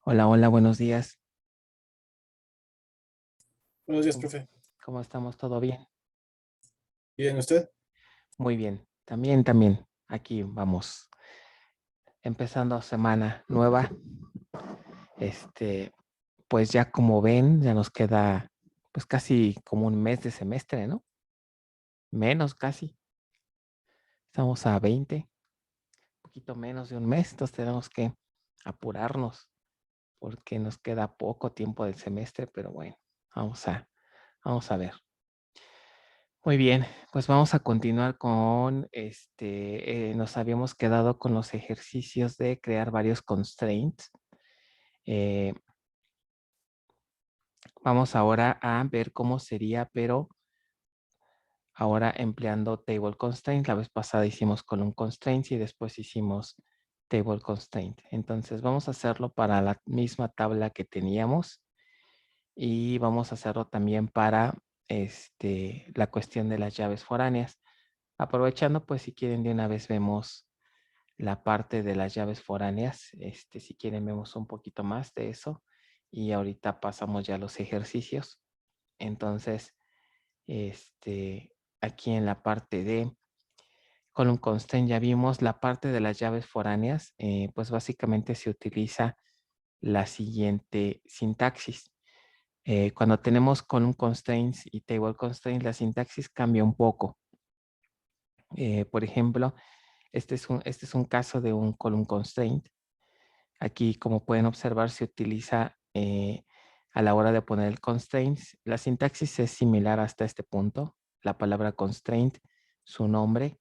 Hola, hola, buenos días. Buenos días, ¿Cómo, profe. cómo estamos? ¿Todo bien? Bien, ¿usted? Muy bien. También. Aquí vamos. Empezando semana nueva. Este, pues ya como ven, ya nos queda pues casi como un mes de semestre, ¿no? Menos casi. Estamos a 20, un poquito menos de un mes, entonces tenemos que apurarnos porque nos queda poco tiempo del semestre, pero bueno, vamos a ver. Muy bien, pues vamos a continuar con nos habíamos quedado con los ejercicios de crear varios constraints. Eh, Vamos ahora a ver cómo sería, pero ahora empleando table constraint. La vez pasada hicimos column constraints y después hicimos table constraint. Entonces vamos a hacerlo para la misma tabla que teníamos y vamos a hacerlo también para la cuestión de las llaves foráneas. Aprovechando, pues si quieren de una vez vemos la parte de las llaves foráneas. Si quieren vemos un poquito más de eso y ahorita pasamos ya a los ejercicios. Entonces, aquí en la parte de column constraint ya vimos la parte de las llaves foráneas. Pues básicamente se utiliza la siguiente sintaxis. Cuando tenemos column constraints y table constraints, la sintaxis cambia un poco. Por ejemplo, este es un caso de un column constraint. Aquí, como pueden observar, se utiliza a la hora de poner el constraints. La sintaxis es similar hasta este punto. La palabra constraint, su nombre,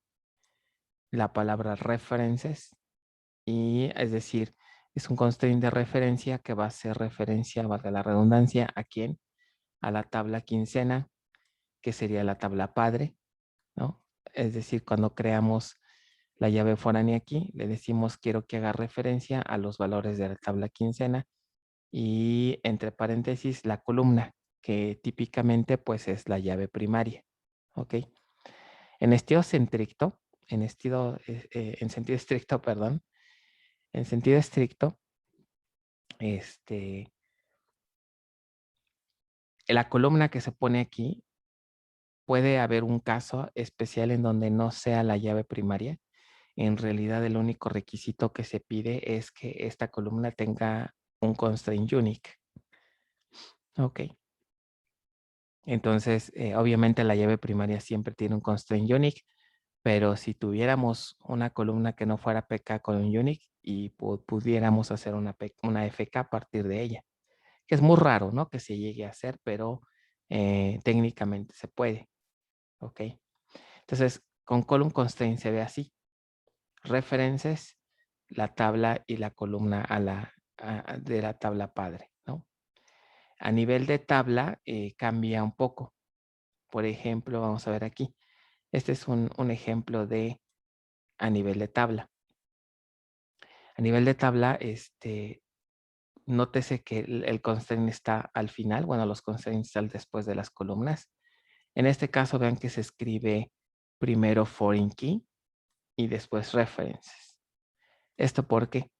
la palabra references, y es decir, es un constraint de referencia que va a hacer referencia, valga la redundancia, ¿a quién? A la tabla quincena, que sería la tabla padre, ¿no? Es decir, cuando creamos la llave foránea aquí, le decimos quiero que haga referencia a los valores de la tabla quincena y entre paréntesis la columna, que típicamente pues es la llave primaria, ¿ok? En estilo estricto, en sentido estricto, perdón, en sentido estricto, este, la columna que se pone aquí puede haber un caso especial en donde no sea la llave primaria. En realidad el único requisito que se pide es que esta columna tenga un constraint unique. Ok. Entonces, obviamente la llave primaria siempre tiene un constraint unique, pero si tuviéramos una columna que no fuera PK con un unique y pudiéramos hacer una FK a partir de ella, que es muy raro, ¿no? Que se llegue a hacer, pero técnicamente se puede. Ok. Entonces, con column constraint se ve así. References, la tabla y la columna de la tabla padre, ¿no? A nivel de tabla cambia un poco. Por ejemplo, vamos a ver aquí. Este es un ejemplo de a nivel de tabla. A nivel de tabla, nótese que el constraint está al final. Bueno, los constraints están después de las columnas. En este caso, vean que se escribe primero foreign key y después references. ¿Esto por qué?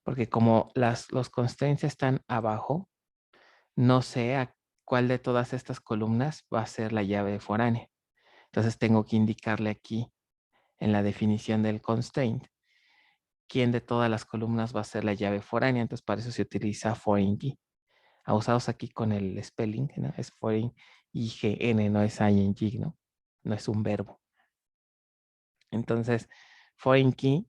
Porque como los constraints están abajo, no sé a cuál de todas estas columnas va a ser la llave foránea. Entonces tengo que indicarle aquí en la definición del constraint quién de todas las columnas va a ser la llave foránea. Entonces para eso se utiliza foreign key. Usados aquí con el spelling, ¿no? Es foreign IGN, no es ing, ¿no? No es un verbo. Entonces, foreign key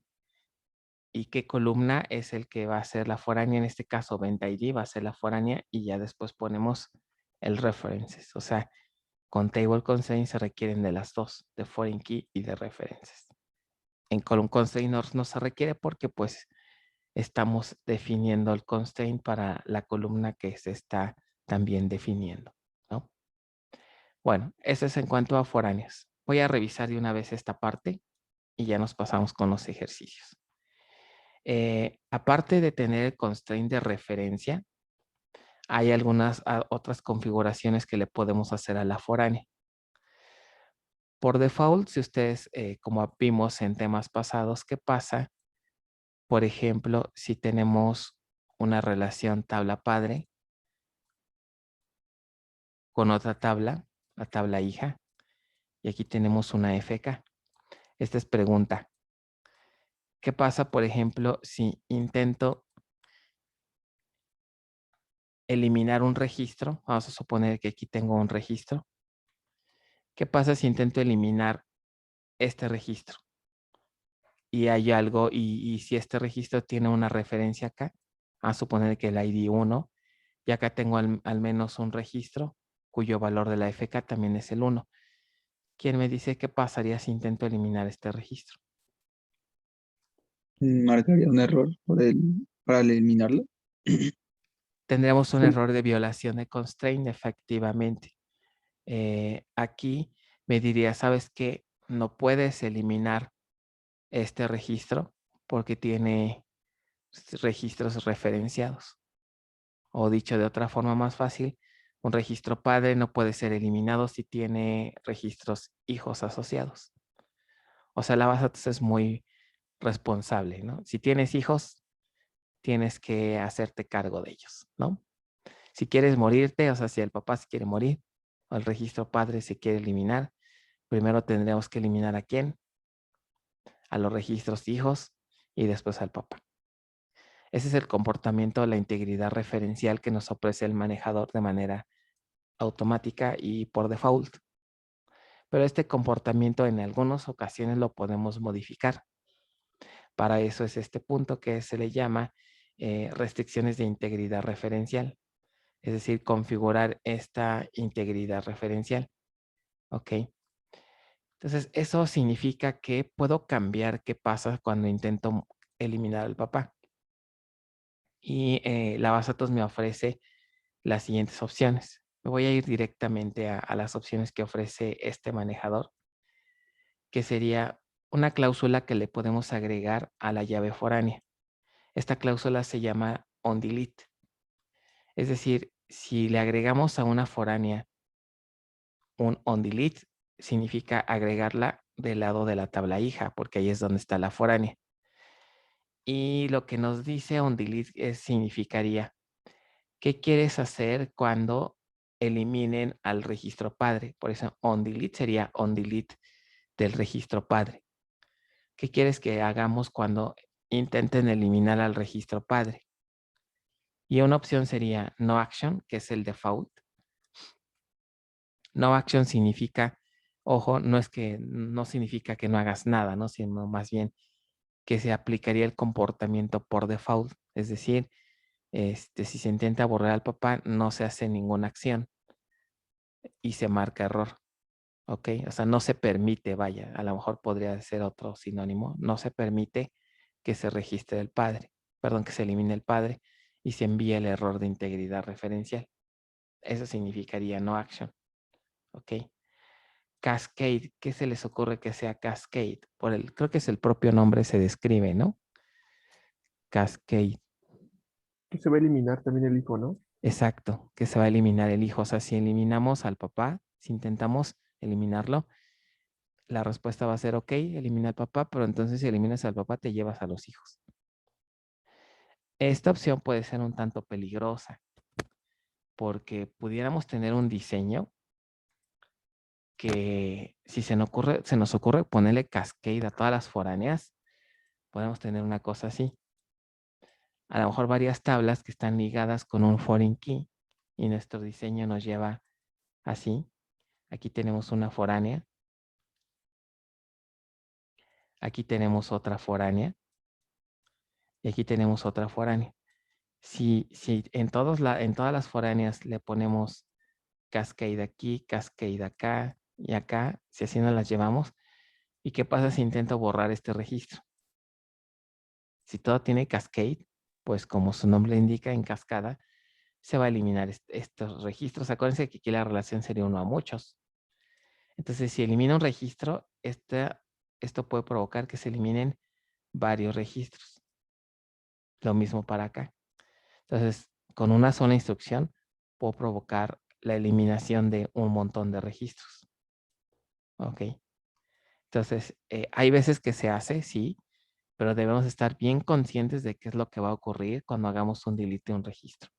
y qué columna es el que va a ser la foránea. En este caso, vent ID va a ser la foránea y ya después ponemos el references. O sea, con table constraint se requieren de las dos, de foreign key y de references. En column constraint no se requiere porque pues estamos definiendo el constraint para la columna que se está también definiendo, ¿no? Bueno, eso es en cuanto a foráneas. Voy a revisar de una vez esta parte y ya nos pasamos con los ejercicios. Aparte de tener el constraint de referencia, hay algunas otras configuraciones que le podemos hacer a la foránea. Por default, si ustedes, como vimos en temas pasados, ¿qué pasa? Por ejemplo, si tenemos una relación tabla padre con otra tabla, la tabla hija, y aquí tenemos una FK. Esta es pregunta. ¿Qué pasa, por ejemplo, si intento eliminar un registro? Vamos a suponer que aquí tengo un registro. ¿Qué pasa si intento eliminar este registro? Y hay algo, y si este registro tiene una referencia acá, a suponer que el ID 1, y acá tengo al menos un registro cuyo valor de la FK también es el 1. ¿Quién me dice qué pasaría si intento eliminar este registro? Marcaría un error para eliminarlo. Tendríamos un Sol- error de violación de constraint, efectivamente. Aquí me diría, ¿sabes qué? No puedes eliminar este registro porque tiene registros referenciados. O dicho de otra forma más fácil, un registro padre no puede ser eliminado si tiene registros hijos asociados. O sea, la base de datos es muy responsable, ¿no? Si tienes hijos, tienes que hacerte cargo de ellos, ¿no? Si quieres morirte, o sea, si el papá se quiere morir o el registro padre se quiere eliminar, primero tendríamos que eliminar a quién, a los registros hijos y después al papá. Ese es el comportamiento, la integridad referencial que nos ofrece el manejador de manera automática y por default. Pero este comportamiento en algunas ocasiones lo podemos modificar. Para eso es este punto que se le llama restricciones de integridad referencial. Es decir, configurar esta integridad referencial. ¿Ok? Entonces, eso significa que puedo cambiar qué pasa cuando intento eliminar al papá. Y la base de datos me ofrece las siguientes opciones. Me voy a ir directamente a las opciones que ofrece este manejador, que sería una cláusula que le podemos agregar a la llave foránea. Esta cláusula se llama onDelete. Es decir, si le agregamos a una foránea un onDelete, significa agregarla del lado de la tabla hija, porque ahí es donde está la foránea. Y lo que nos dice onDelete significaría, ¿qué quieres hacer cuando eliminen al registro padre? Por eso onDelete sería onDelete del registro padre. ¿Qué quieres que hagamos cuando intenten eliminar al registro padre? Y una opción sería no action, que es el default. No action significa, ojo, no significa que no hagas nada, ¿no? Sino más bien que se aplicaría el comportamiento por default. Es decir, si se intenta borrar al papá, no se hace ninguna acción y se marca error. ¿Ok? O sea, no se permite, vaya, a lo mejor podría ser otro sinónimo, no se permite que se registre el padre, perdón, que se elimine el padre y se envíe el error de integridad referencial. Eso significaría no action. ¿Ok? Cascade, ¿qué se les ocurre que sea cascade? Creo que es el propio nombre se describe, ¿no? Cascade. Que se va a eliminar también el hijo, ¿no? Exacto, que se va a eliminar el hijo. O sea, si eliminamos al papá, si intentamos eliminarlo, la respuesta va a ser, ok, elimina al papá, pero entonces si eliminas al papá, te llevas a los hijos. Esta opción puede ser un tanto peligrosa, porque pudiéramos tener un diseño que si se nos ocurre ponerle cascade a todas las foráneas, podemos tener una cosa así. A lo mejor varias tablas que están ligadas con un foreign key y nuestro diseño nos lleva así. Aquí tenemos una foránea. Aquí tenemos otra foránea. Y aquí tenemos otra foránea. Si en todas las foráneas le ponemos cascade aquí, cascade acá y acá, si así nos las llevamos, ¿y qué pasa si intento borrar este registro? Si todo tiene cascade, pues como su nombre indica, en cascada, se va a eliminar estos registros. Acuérdense que aquí la relación sería uno a muchos. Entonces, si elimina un registro, esto puede provocar que se eliminen varios registros. Lo mismo para acá. Entonces, con una sola instrucción, puedo provocar la eliminación de un montón de registros. ¿Ok? Entonces, hay veces que se hace, sí, pero debemos estar bien conscientes de qué es lo que va a ocurrir cuando hagamos un delete de un registro.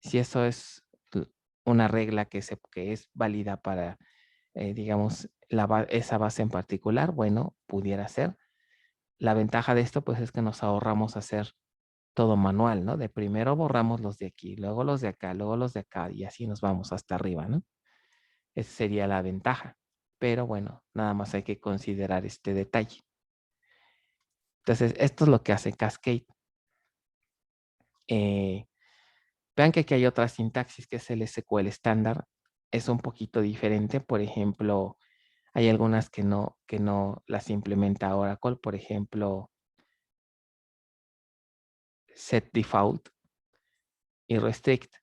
Si eso es una regla que es válida para, digamos, esa base en particular, bueno, pudiera ser. La ventaja de esto, pues, es que nos ahorramos hacer todo manual, ¿no? De primero borramos los de aquí, luego los de acá, luego los de acá, y así nos vamos hasta arriba, ¿no? Esa sería la ventaja. Pero bueno, nada más hay que considerar este detalle. Entonces, esto es lo que hace Cascade. Vean que aquí hay otra sintaxis que es el SQL estándar. Es un poquito diferente. Por ejemplo, hay algunas que no las implementa Oracle. Por ejemplo, set default y restrict.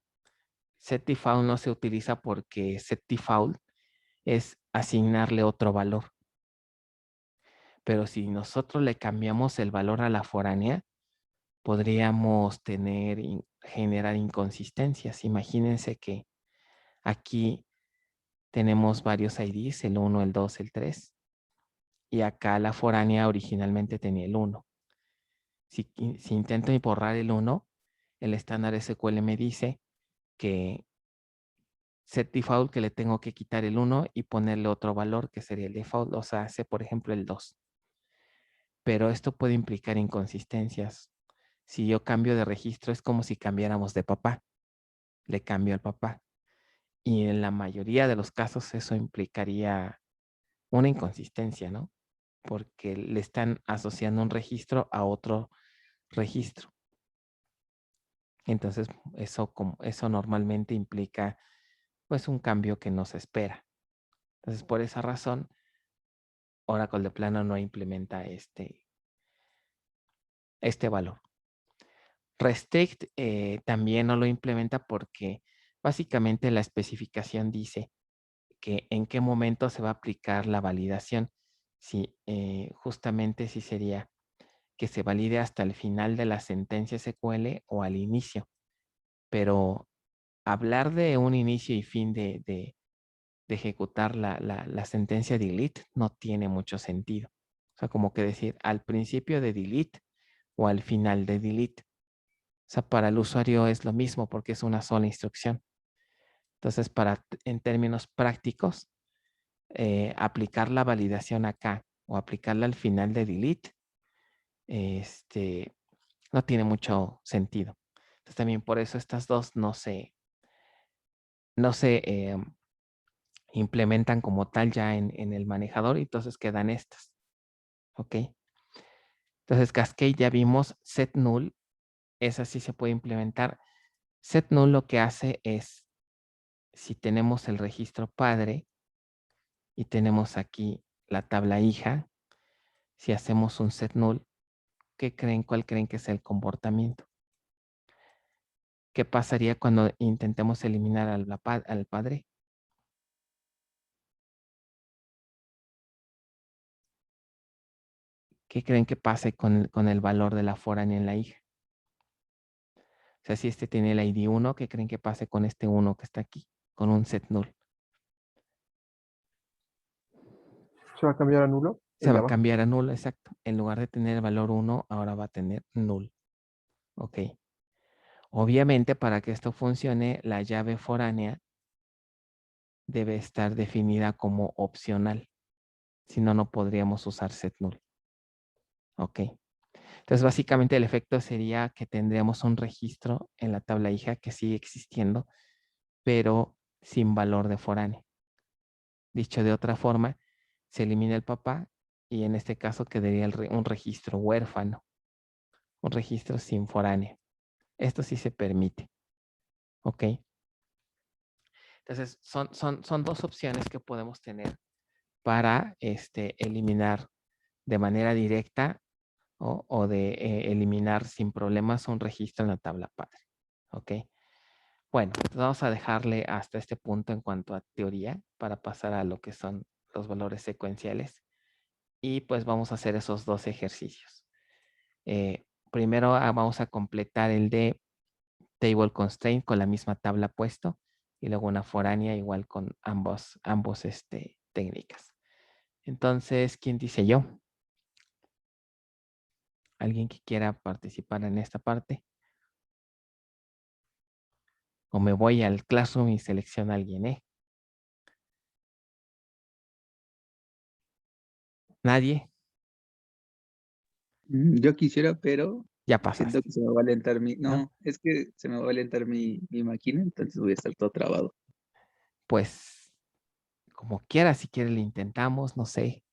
Set default no se utiliza porque set default es asignarle otro valor. Pero si nosotros le cambiamos el valor a la foránea, podríamos generar inconsistencias. Imagínense que aquí tenemos varios IDs, el 1, el 2, el 3. Y acá la foránea originalmente tenía el 1. Si intento borrar el 1, el estándar SQL me dice que set default que le tengo que quitar el 1 y ponerle otro valor que sería el default, o sea, hace por ejemplo el 2. Pero esto puede implicar inconsistencias. Si yo cambio de registro es como si cambiáramos de papá. Le cambio al papá. Y en la mayoría de los casos eso implicaría una inconsistencia, ¿no? Porque le están asociando un registro a otro registro. Entonces, eso normalmente implica pues un cambio que no se espera. Entonces, por esa razón, Oracle de plano no implementa este valor. Restrict también no lo implementa porque básicamente la especificación dice que en qué momento se va a aplicar la validación. Si justamente si sería que se valide hasta el final de la sentencia SQL o al inicio. Pero hablar de un inicio y fin de ejecutar la sentencia delete no tiene mucho sentido. O sea, como que decir al principio de delete o al final de delete. O sea, para el usuario es lo mismo porque es una sola instrucción. Entonces, en términos prácticos, aplicar la validación acá o aplicarla al final de delete, no tiene mucho sentido. Entonces, también por eso estas dos no se implementan como tal ya en el manejador y entonces quedan estas. ¿Ok? Entonces, Cascade ya vimos, set null, esa sí se puede implementar. Set null lo que hace es, si tenemos el registro padre y tenemos aquí la tabla hija, si hacemos un set null, ¿cuál creen que es el comportamiento? ¿Qué pasaría cuando intentemos eliminar al padre? ¿Qué creen que pase con el valor de la foránea en la hija? O sea, si este tiene el ID 1, ¿qué creen que pase con este 1 que está aquí? Con un set null. ¿Se va a cambiar a nulo? Se va a cambiar a null, exacto. En lugar de tener el valor 1, ahora va a tener null. Ok. Obviamente, para que esto funcione, la llave foránea debe estar definida como opcional. Si no, no podríamos usar set null. Ok. Entonces, básicamente el efecto sería que tendríamos un registro en la tabla hija que sigue existiendo, pero sin valor de foránea. Dicho de otra forma, se elimina el papá y en este caso quedaría un registro huérfano, un registro sin foránea. Esto sí se permite. ¿Ok? Entonces, son dos opciones que podemos tener para eliminar de manera directa o de eliminar sin problemas un registro en la tabla padre. ¿Ok? Bueno, pues vamos a dejarle hasta este punto en cuanto a teoría para pasar a lo que son los valores secuenciales. Y pues vamos a hacer esos dos ejercicios. Primero vamos a completar el de table constraint con la misma tabla puesto y luego una foránea igual con ambos técnicas. Entonces, ¿quién dice yo? ¿Alguien que quiera participar en esta parte? O me voy al Classroom y selecciono a alguien, ¿eh? ¿Nadie? Yo quisiera, pero Ya siento pasaste, que se me va a alentar ¿no? No, es que se me va a alentar mi máquina, entonces voy a estar todo trabado. Pues, como quiera, si quiere le intentamos, no sé.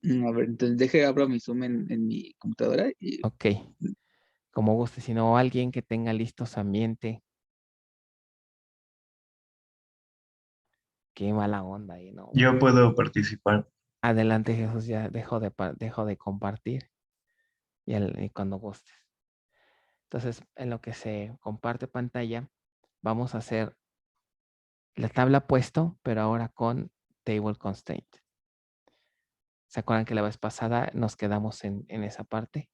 A ver, entonces abro mi Zoom en mi computadora y Ok, como guste, si no, alguien que tenga listo su ambiente. Qué mala onda ahí, ¿no? Bueno, Yo puedo participar. adelante, Jesús, ya dejo de compartir y cuando gustes. Entonces, en lo que se comparte pantalla, vamos a hacer la tabla puesto, pero ahora con table constraint. ¿Se acuerdan que la vez pasada nos quedamos en esa parte?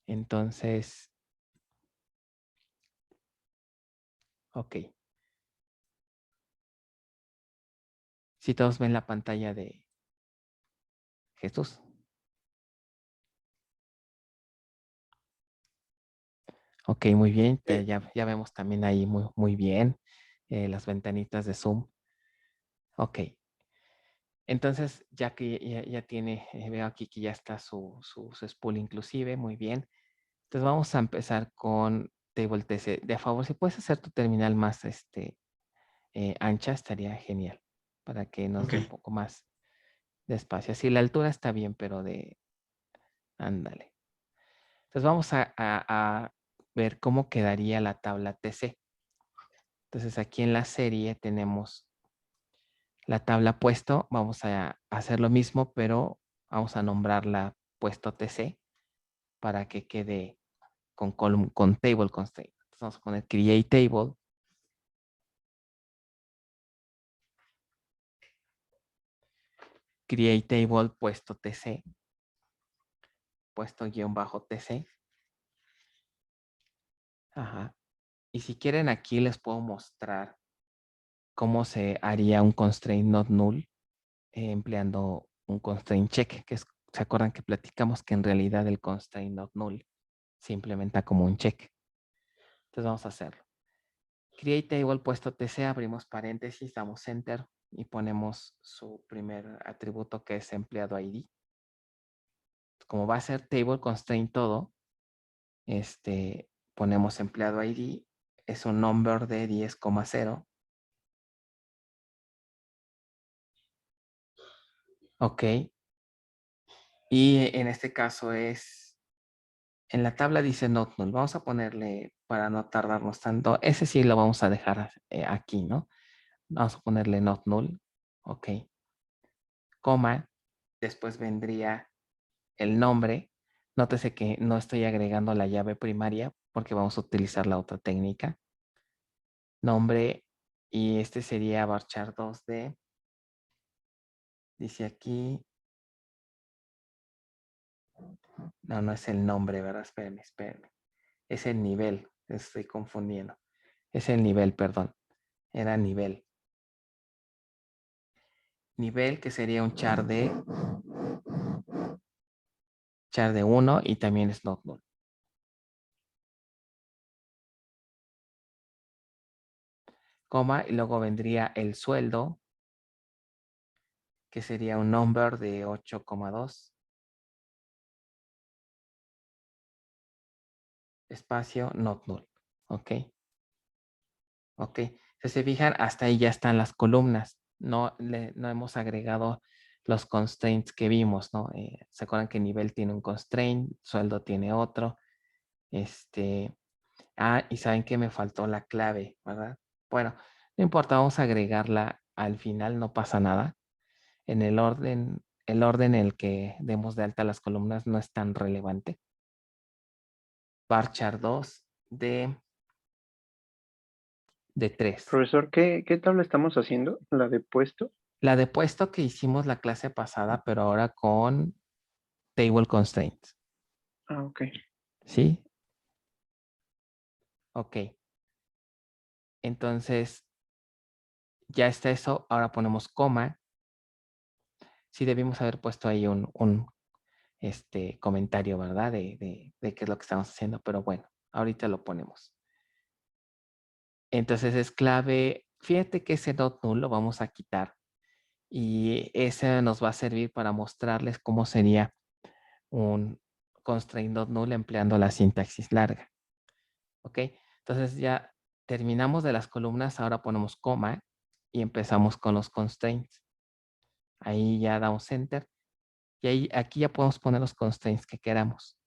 Entonces, ok. Si todos ven la pantalla de Jesús. Ok, muy bien. Ya vemos también ahí muy bien las ventanitas de Zoom. Ok. Entonces, ya que ya tiene, veo aquí que ya está su spool inclusive, muy bien. Entonces vamos a empezar con Table TC. De favor, si puedes hacer tu terminal más ancha, estaría genial para que nos Ok. dé un poco más de espacio. Así la altura está bien, pero ándale. Entonces vamos a ver cómo quedaría la tabla TC. Entonces aquí en la serie tenemos la tabla puesto. Vamos a hacer lo mismo, pero vamos a nombrarla puesto TC para que quede con table constraint. Entonces vamos a poner create table. Create table puesto TC. Puesto guión bajo TC. Ajá. Y si quieren aquí les puedo mostrar cómo se haría un constraint not null empleando un constraint check, ¿se acuerdan que platicamos que en realidad el constraint not null se implementa como un check? Entonces vamos a hacerlo. Create table puesto TC, abrimos paréntesis, damos enter y ponemos su primer atributo que es empleado ID. Como va a ser table constraint todo, ponemos empleado ID, es un number de 10,0. Ok. Y en este caso en la tabla dice not null. Vamos a ponerle, para no tardarnos tanto, ese sí lo vamos a dejar aquí, ¿no? Vamos a ponerle not null. Ok. Coma. Después vendría el nombre. Nótese que no estoy agregando la llave primaria porque vamos a utilizar la otra técnica. Nombre. Y este sería varchar 2D. Dice aquí. No es el nombre, ¿verdad? Espérenme. Es el nivel. Estoy confundiendo. Es el nivel, perdón. Era nivel. Nivel que sería un char de 1 y también es not null. Coma y luego vendría el sueldo que sería un number de 8,2. Espacio not null. Ok. Ok. Si se fijan, hasta ahí ya están las columnas. No hemos agregado los constraints que vimos, ¿no? ¿Se acuerdan que nivel tiene un constraint, sueldo tiene otro? Y saben que me faltó la clave, ¿verdad? Bueno, no importa, vamos a agregarla al final, no pasa nada. En el orden en el que demos de alta las columnas no es tan relevante. Varchar 2 de 3. Profesor, ¿qué tabla estamos haciendo? ¿La de puesto? La de puesto que hicimos la clase pasada, pero ahora con table constraints. Ah, ok. ¿Sí? Ok. Entonces, ya está eso. Ahora ponemos coma. Sí debimos haber puesto ahí comentario, ¿verdad? De qué es lo que estamos haciendo, pero bueno, ahorita lo ponemos. Entonces es clave, fíjate que ese not null lo vamos a quitar y ese nos va a servir para mostrarles cómo sería un constraint not null empleando la sintaxis larga. ¿Ok? Entonces ya terminamos de las columnas, ahora ponemos coma y empezamos con los constraints. Ahí ya damos enter y ahí, aquí ya podemos poner los constraints que queramos.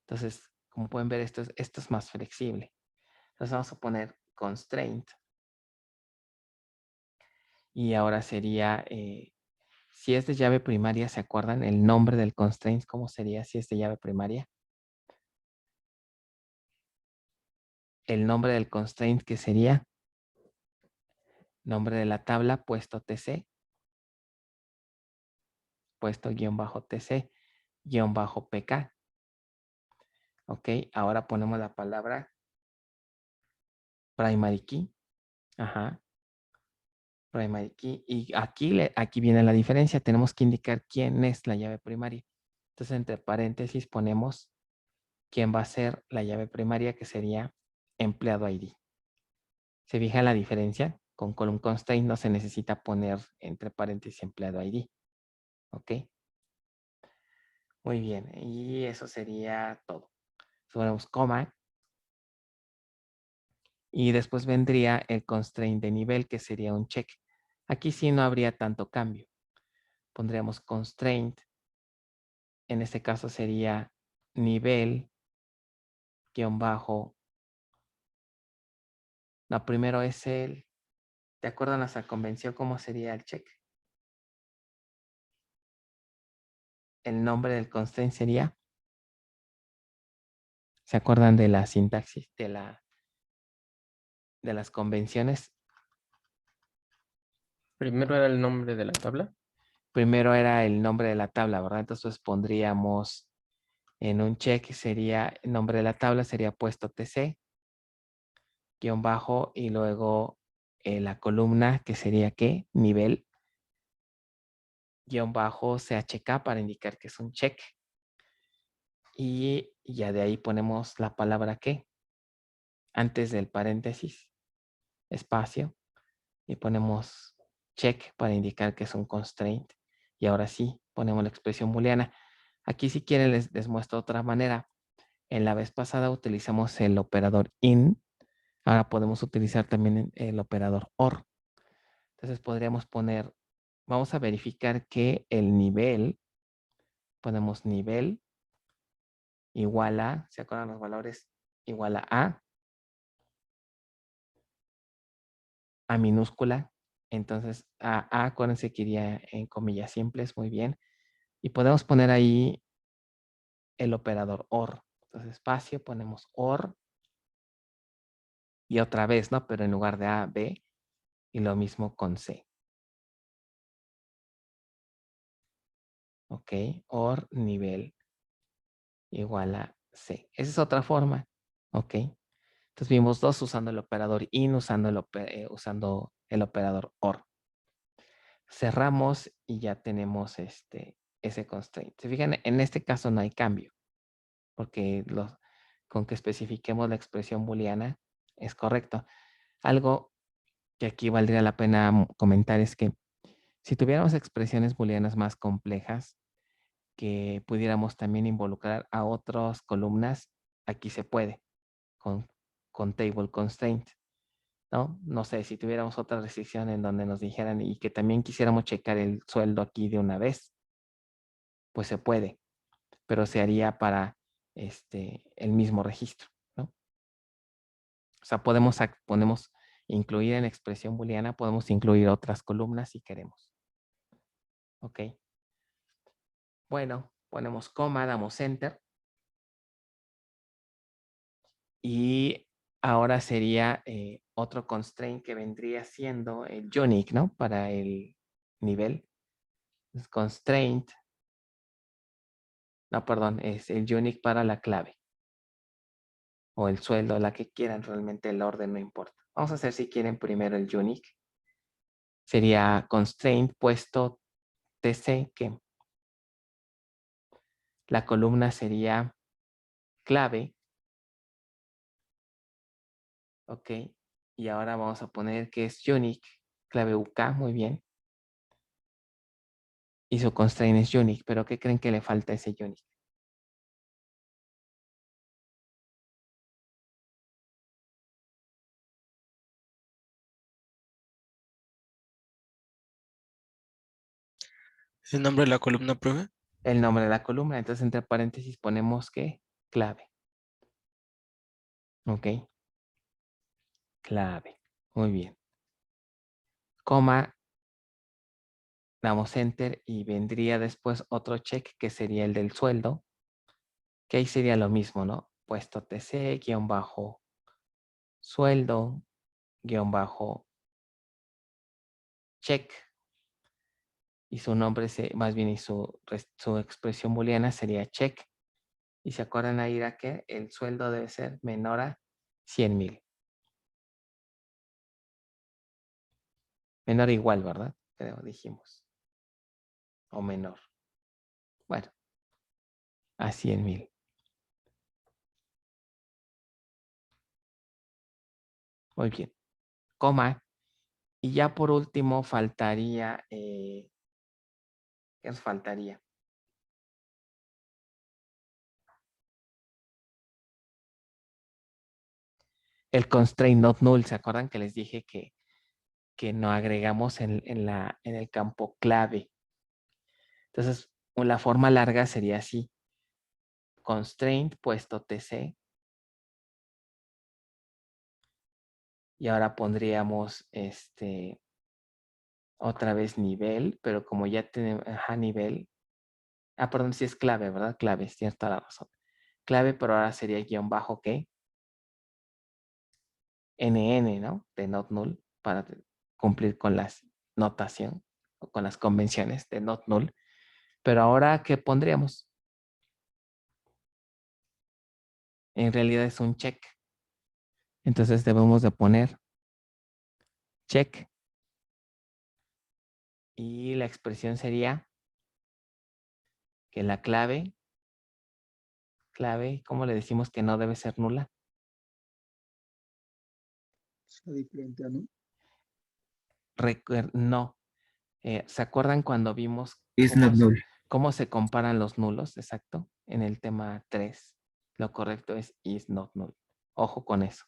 Entonces, como pueden ver, esto es más flexible. Entonces vamos a poner constraint. Y ahora sería, si es de llave primaria, ¿se acuerdan el nombre del constraint? ¿Cómo sería si es de llave primaria? El nombre del constraint, ¿qué sería? Nombre de la tabla, puesto TC, puesto guión bajo TC, guión bajo PK. Ok, ahora ponemos la palabra primary key. Ajá. Primary key. Y aquí viene la diferencia. Tenemos que indicar quién es la llave primaria. Entonces, entre paréntesis ponemos quién va a ser la llave primaria, que sería empleado ID. ¿Se fija la diferencia? Con column constraint no se necesita poner entre paréntesis empleado ID. ¿Ok? Muy bien. Y eso sería todo. Ponemos coma. Y después vendría el constraint de nivel, que sería un check. Aquí sí no habría tanto cambio. Pondríamos constraint. En este caso sería nivel, guión bajo. No, primero es el... ¿Te acuerdan esa convención cómo sería el check? El nombre del constraint sería... ¿Se acuerdan de la sintaxis, de las convenciones? Primero era el nombre de la tabla. Primero era el nombre de la tabla, ¿verdad? Entonces pondríamos en un check, sería el nombre de la tabla, sería puesto TC, guión bajo, y luego la columna, que sería ¿qué? Nivel, guión bajo CHK para indicar que es un check. Y ya de ahí ponemos la palabra ¿qué? Antes del paréntesis, espacio, y ponemos check para indicar que es un constraint. Y ahora sí, ponemos la expresión booleana. Aquí si quieren les muestro otra manera. En la vez pasada utilizamos el operador in. Ahora podemos utilizar también el operador OR. Entonces podríamos poner, vamos a verificar que el nivel, ponemos nivel igual a, ¿se acuerdan los valores? Igual a minúscula. Entonces acuérdense que iría en comillas simples, muy bien. Y podemos poner ahí el operador OR. Entonces espacio, ponemos OR. Y otra vez, ¿no? Pero en lugar de A, B. Y lo mismo con C. Ok, OR nivel igual a C. Esa es otra forma. Ok. Entonces vimos dos usando el operador IN, usando el operador OR. Cerramos y ya tenemos ese constraint. Se fijan, en este caso no hay cambio, porque con que especifiquemos la expresión booleana es correcto. Algo que aquí valdría la pena comentar es que si tuviéramos expresiones booleanas más complejas, que pudiéramos también involucrar a otras columnas, aquí se puede, con table constraint, ¿no? No sé, si tuviéramos otra restricción en donde nos dijeran y que también quisiéramos checar el sueldo aquí de una vez, pues se puede, pero se haría para el mismo registro, ¿no? O sea, podemos incluir en expresión booleana, podemos incluir otras columnas si queremos. ¿Ok? Bueno, ponemos coma, damos enter. Y ahora sería otro constraint que vendría siendo el unique, ¿no? Para el nivel. Constraint. No, perdón, es el unique para la clave. O el sueldo, la que quieran, realmente el orden no importa. Vamos a hacer si quieren primero el unique. Sería constraint puesto TC, que La columna sería clave. Ok. Y ahora vamos a poner que es unique. Clave UK, muy bien. Y su constraint es unique, pero ¿qué creen que le falta a ese unique? ¿El nombre de la columna, profe? El nombre de la columna. Entonces, entre paréntesis ponemos que clave. Ok. Clave. Muy bien. Coma. Damos enter y vendría después otro check que sería el del sueldo. Que ahí sería lo mismo, ¿no? Puesto TC, guión bajo, sueldo, guión bajo, check. Y su nombre, más bien, y su expresión booleana sería check. Y se acuerdan ahí de que el sueldo debe ser menor a 100,000. Menor o igual, ¿verdad? Creo, dijimos. O menor. Bueno, a 100,000. Muy bien. Coma. Y ya por último faltaría, ¿qué nos faltaría? El constraint not null. ¿Se acuerdan que les dije que no agregamos en el campo clave? Entonces, la forma larga sería así. Constraint puesto TC. Y ahora pondríamos otra vez nivel, pero como ya tenemos nivel. Ah, perdón, si es clave, ¿verdad? Clave, es cierta la razón. Clave, pero ahora sería guión bajo ¿qué? NN, ¿no? De not null, para cumplir con las notación o con las convenciones de not null. Pero ahora, ¿qué pondríamos? En realidad es un check. Entonces debemos de poner check. Y la expresión sería que la clave, ¿cómo le decimos que no debe ser nula? Está diferente, ¿no? No. ¿Se acuerdan cuando vimos Is not null. cómo se comparan los nulos? Exacto. En el tema 3. Lo correcto es is not null. Ojo con eso.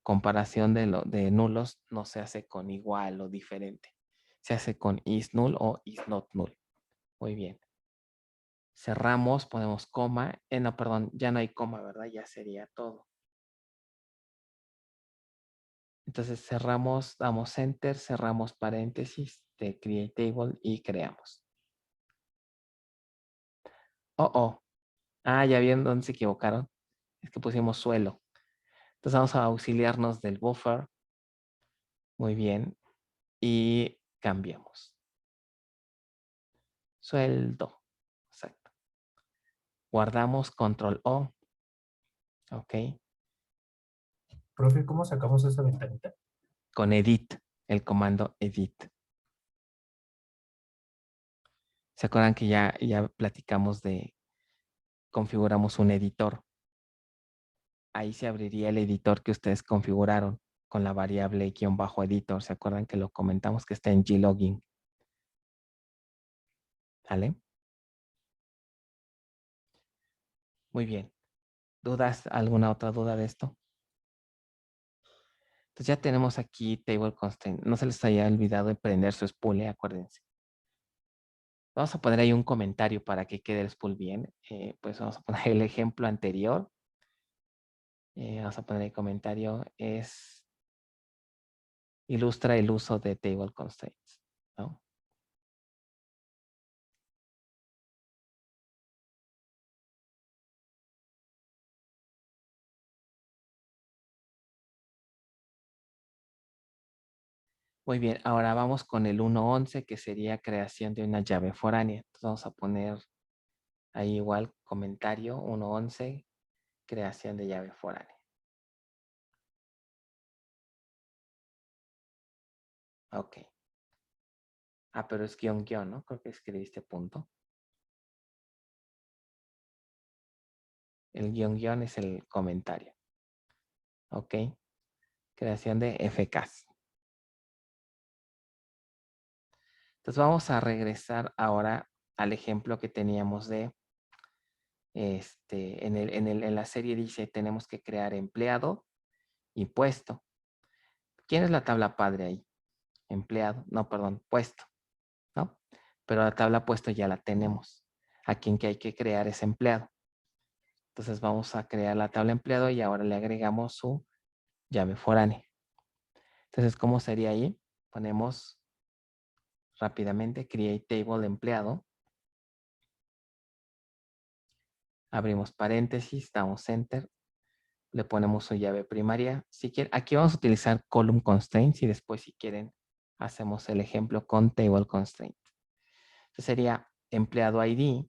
Comparación de nulos no se hace con igual o diferente. Se hace con is null o is not null. Muy bien. Cerramos, ponemos coma. No, perdón, ya no hay coma, ¿verdad? Ya sería todo. Entonces cerramos, damos enter, cerramos paréntesis de create table y creamos. Oh. Ah, ya vieron dónde se equivocaron. Es que pusimos suelo. Entonces vamos a auxiliarnos del buffer. Muy bien. Y cambiamos. Sueldo. Exacto. Guardamos control O. Ok. Profe, ¿cómo sacamos esa ventanita? Con edit. El comando edit. ¿Se acuerdan que ya platicamos de configuramos un editor? Ahí se abriría el editor que ustedes configuraron con la variable -editor. ¿Se acuerdan que lo comentamos que está en glogin? ¿Vale? Muy bien. ¿Dudas? ¿Alguna otra duda de esto? Entonces ya tenemos aquí table constraint. No se les haya olvidado de prender su spool, acuérdense. Vamos a poner ahí un comentario para que quede el spool bien. Pues vamos a poner el ejemplo anterior. Vamos a poner el comentario. Ilustra el uso de table constraints, ¿no? Muy bien, ahora vamos con el 1.11, que sería creación de una llave foránea. Entonces vamos a poner ahí igual comentario 1.11, creación de llave foránea. Ok. Ah, pero es guión, ¿no? Creo que escribiste punto. El guión guión es el comentario. ¿Ok? Creación de FKs. Entonces vamos a regresar ahora al ejemplo que teníamos de en la serie dice tenemos que crear empleado y puesto. ¿Quién es la tabla padre ahí? Empleado, no, perdón, puesto, ¿no? Pero la tabla puesto ya la tenemos. Aquí en que hay que crear es empleado. Entonces vamos a crear la tabla empleado y ahora le agregamos su llave foránea. Entonces, ¿cómo sería ahí? Ponemos rápidamente create table empleado. Abrimos paréntesis, damos enter. Le ponemos su llave primaria. Si quieren, aquí vamos a utilizar column constraints y después si quieren hacemos el ejemplo con table constraint. Entonces sería empleado ID.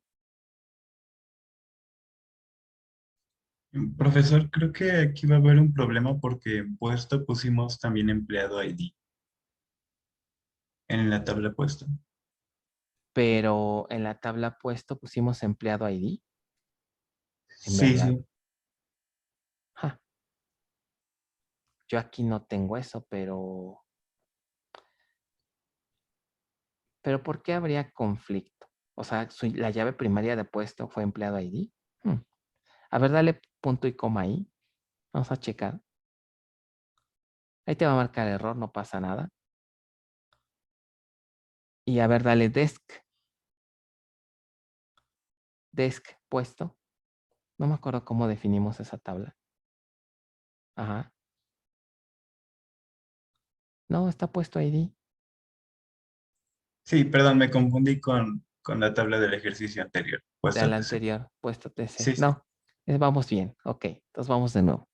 Profesor, creo que aquí va a haber un problema porque en puesto pusimos también empleado ID en la tabla puesto. Pero en la tabla puesto pusimos empleado ID. En Sí, verdad. sí. Ja. Yo aquí no tengo eso, pero ¿por qué habría conflicto? O sea, la llave primaria de puesto fue empleado ID. A ver, dale punto y coma ahí. Vamos a checar. Ahí te va a marcar error, no pasa nada. Y a ver, dale desk. Desk puesto. No me acuerdo cómo definimos esa tabla. Ajá. No, está puesto ID. Sí, perdón, me confundí con la tabla del ejercicio anterior. De Puesto la TC. anterior, puesto TC. Sí, sí. No, vamos bien. Ok, entonces vamos de nuevo.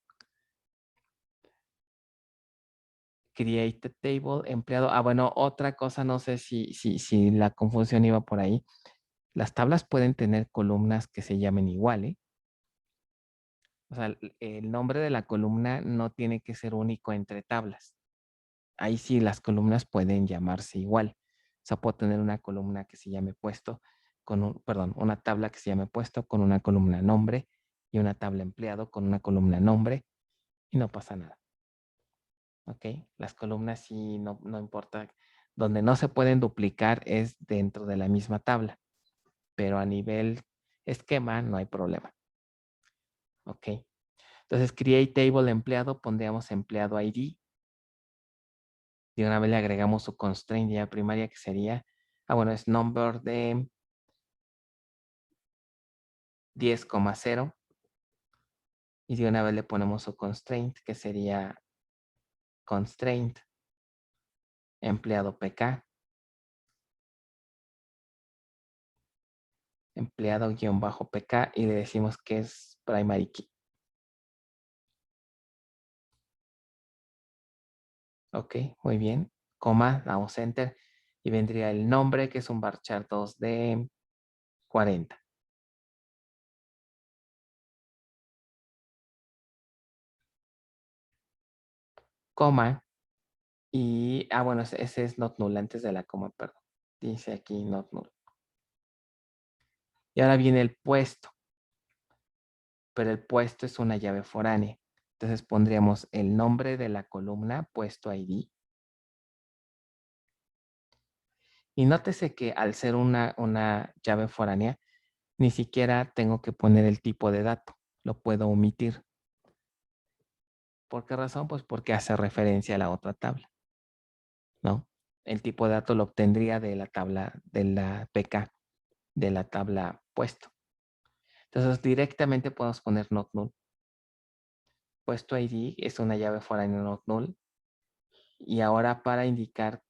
Create table, empleado. Ah, bueno, otra cosa, no sé si la confusión iba por ahí. Las tablas pueden tener columnas que se llamen igual, ¿eh? O sea, el nombre de la columna no tiene que ser único entre tablas. Ahí sí las columnas pueden llamarse igual. O sea, puedo tener una columna que se llame puesto una tabla que se llame puesto con una columna nombre y una tabla empleado con una columna nombre y no pasa nada. ¿Ok? Las columnas sí no importa. Donde no se pueden duplicar es dentro de la misma tabla, pero a nivel esquema no hay problema. ¿Ok? Entonces, create table empleado, pondríamos empleado ID. De una vez le agregamos su constraint ya primaria que sería, bueno, es number de 10,0. Y de una vez le ponemos su constraint que sería constraint empleado PK. Empleado-PK y le decimos que es primary key. Ok, muy bien. Coma, damos enter y vendría el nombre que es un varchar 2 de 40. Coma y, bueno, ese es not null antes de la coma, perdón. Dice aquí not null. Y ahora viene el puesto. Pero el puesto es una llave foránea. Entonces pondríamos el nombre de la columna, puesto ID. Y nótese que al ser una llave foránea, ni siquiera tengo que poner el tipo de dato. Lo puedo omitir. ¿Por qué razón? Pues porque hace referencia a la otra tabla, ¿no? El tipo de dato lo obtendría de la tabla, de la PK, de la tabla puesto. Entonces directamente podemos poner not null. Puesto ID es una llave foránea not null. Y ahora para indicar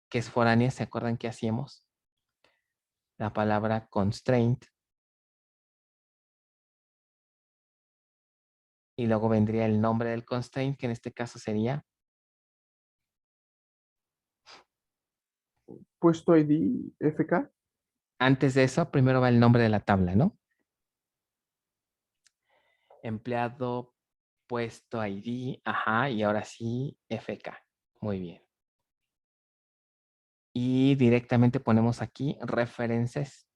que es foránea, ¿se acuerdan qué hacíamos? La palabra constraint. Y luego vendría el nombre del constraint, que en este caso sería Puesto ID FK. antes de eso, primero va el nombre de la tabla, ¿no? Empleado, puesto ID, ajá, y ahora sí, FK. Muy bien. Y directamente ponemos aquí references.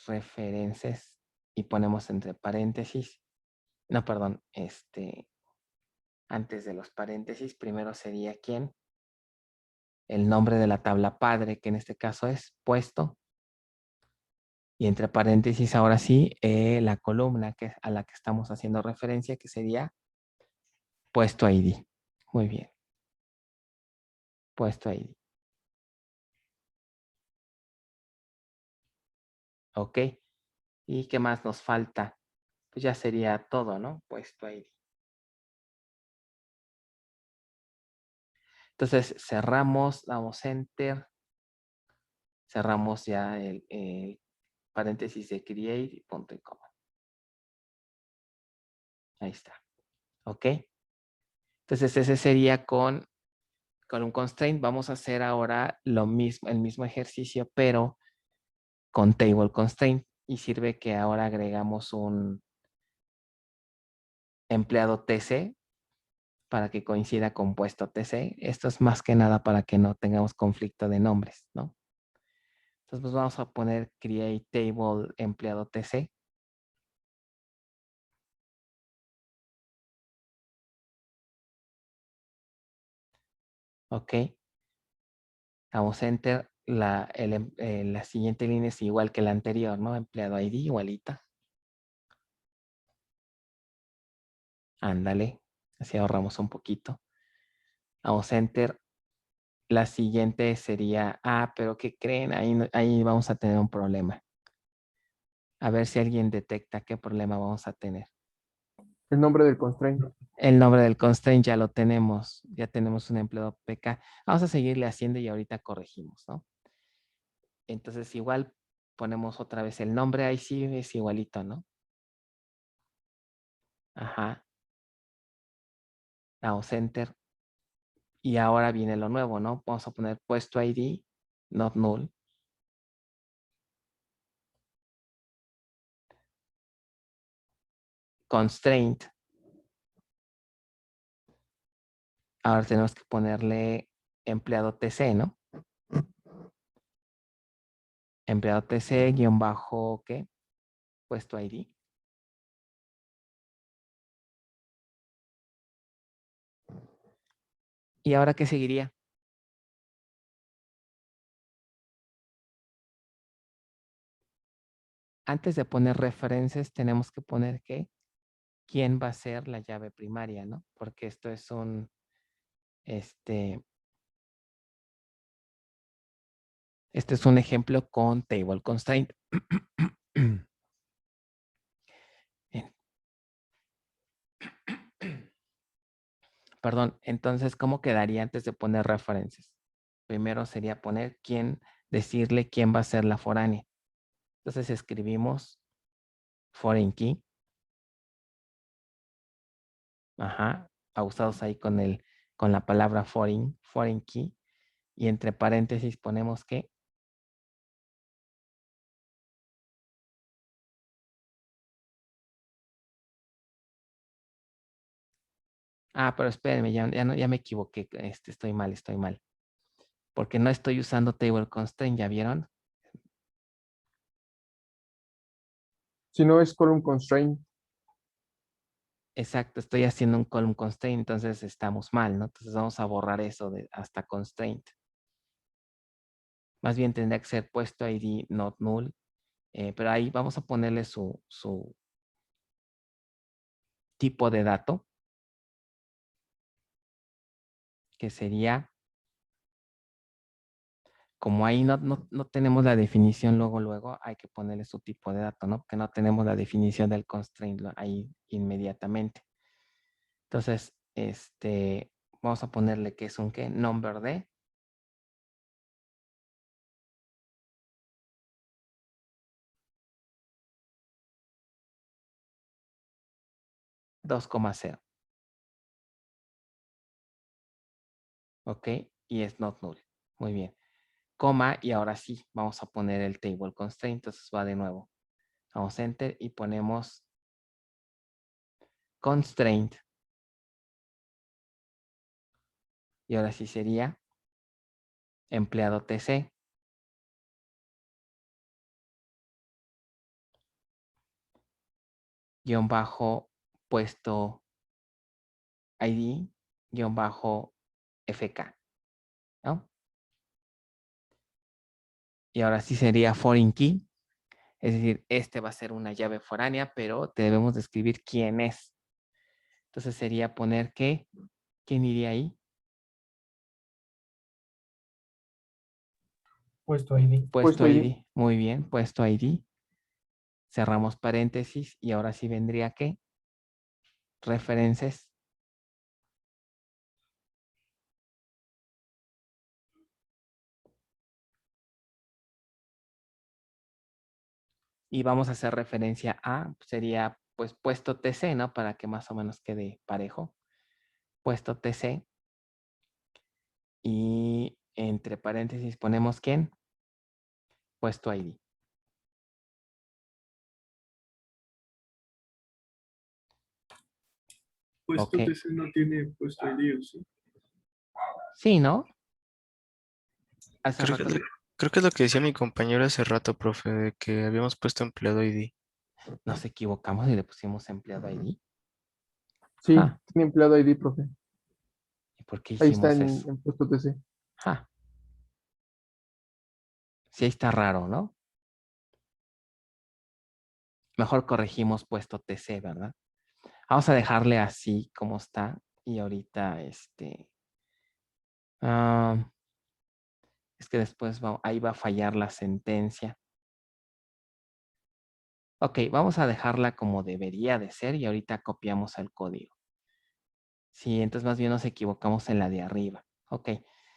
references y ponemos entre paréntesis. No, perdón, antes de los paréntesis, primero sería quién. El nombre de la tabla padre, que en este caso es puesto. Y entre paréntesis, ahora sí, la columna a la que estamos haciendo referencia, que sería puesto ID. Muy bien. Puesto ID. Ok. ¿Y qué más nos falta? Pues ya sería todo, ¿no? Puesto ID. Entonces cerramos, damos Enter. Cerramos ya el paréntesis de create y punto y coma. Ahí está. Ok. Entonces ese sería con un constraint. Vamos a hacer ahora lo mismo, el mismo ejercicio, pero con table constraint. Y sirve que ahora agregamos un empleado TC para que coincida con puesto TC. Esto es más que nada para que no tengamos conflicto de nombres, ¿no? Entonces pues vamos a poner create table empleado TC. Ok. Damos Enter. La siguiente línea es igual que la anterior, ¿no? Empleado ID igualita. Ándale. Así ahorramos un poquito. Damos Enter. La siguiente sería, pero ¿qué creen? Ahí vamos a tener un problema. A ver si alguien detecta qué problema vamos a tener. El nombre del constraint. El nombre del constraint ya lo tenemos. Ya tenemos un empleado PK. Vamos a seguirle haciendo y ahorita corregimos, ¿no? Entonces igual ponemos otra vez el nombre. Ahí sí es igualito, ¿no? Ajá. Damos Enter. Y ahora viene lo nuevo, ¿no? Vamos a poner puesto ID, not null. Constraint. Ahora tenemos que ponerle empleado TC, ¿no? Empleado TC guión bajo, ¿qué? Puesto ID. ¿Y ahora qué seguiría? Antes de poner referencias, tenemos que poner que quién va a ser la llave primaria, ¿no? Porque esto es un, este es un ejemplo con table constraint. Bien. Perdón, entonces, ¿cómo quedaría antes de poner referencias? Primero sería poner decirle quién va a ser la foránea. Entonces escribimos foreign key. Ajá, usados ahí con la palabra foreign key. Y entre paréntesis ponemos que pero espérenme, ya me equivoqué. Estoy mal. Porque no estoy usando table constraint, ¿ya vieron? Si no es column constraint. Exacto, estoy haciendo un column constraint, entonces estamos mal, ¿no? Entonces vamos a borrar eso de hasta constraint. Más bien tendría que ser puesto ID not null, pero ahí vamos a ponerle su tipo de dato, que sería, como ahí no tenemos la definición luego, hay que ponerle su tipo de dato, ¿no? Porque no tenemos la definición del constraint ahí inmediatamente. Entonces, vamos a ponerle que es un ¿qué? Number de 2,0. ¿Ok? Y es not null. Muy bien. Coma, y ahora sí, vamos a poner el table constraint. Entonces va de nuevo. Vamos a Enter y ponemos constraint. Y ahora sí sería empleado TC. guión bajo puesto ID guión bajo FK, ¿no? Y ahora sí sería foreign key, es decir, este va a ser una llave foránea, pero debemos describir quién es. Entonces sería poner que, ¿quién iría ahí? Puesto ID. Puesto ID. Muy bien, puesto ID. Cerramos paréntesis y ahora sí vendría ¿qué? Referencias. Y vamos a hacer referencia a, sería pues puesto TC, ¿no? Para que más o menos quede parejo. Puesto TC. Y entre paréntesis ponemos ¿quién? Puesto ID. Puesto Ok. TC no tiene puesto ID, ¿o sí? Sí, ¿no? Hace Creo que, rato creo que es lo que decía mi compañero hace rato, profe, de que habíamos puesto empleado ID. nos equivocamos y le pusimos empleado ID. Sí, Ja, tiene empleado ID, profe. ¿y por qué Ahí está hicimos eso? en puesto TC. Ja. Sí, ahí está raro, ¿no? Mejor corregimos puesto TC, ¿verdad? Vamos a dejarle así como está. Y ahorita, es que después ahí va a fallar la sentencia. Ok, vamos a dejarla como debería de ser y ahorita copiamos el código. Sí, entonces más bien nos equivocamos en la de arriba. Ok,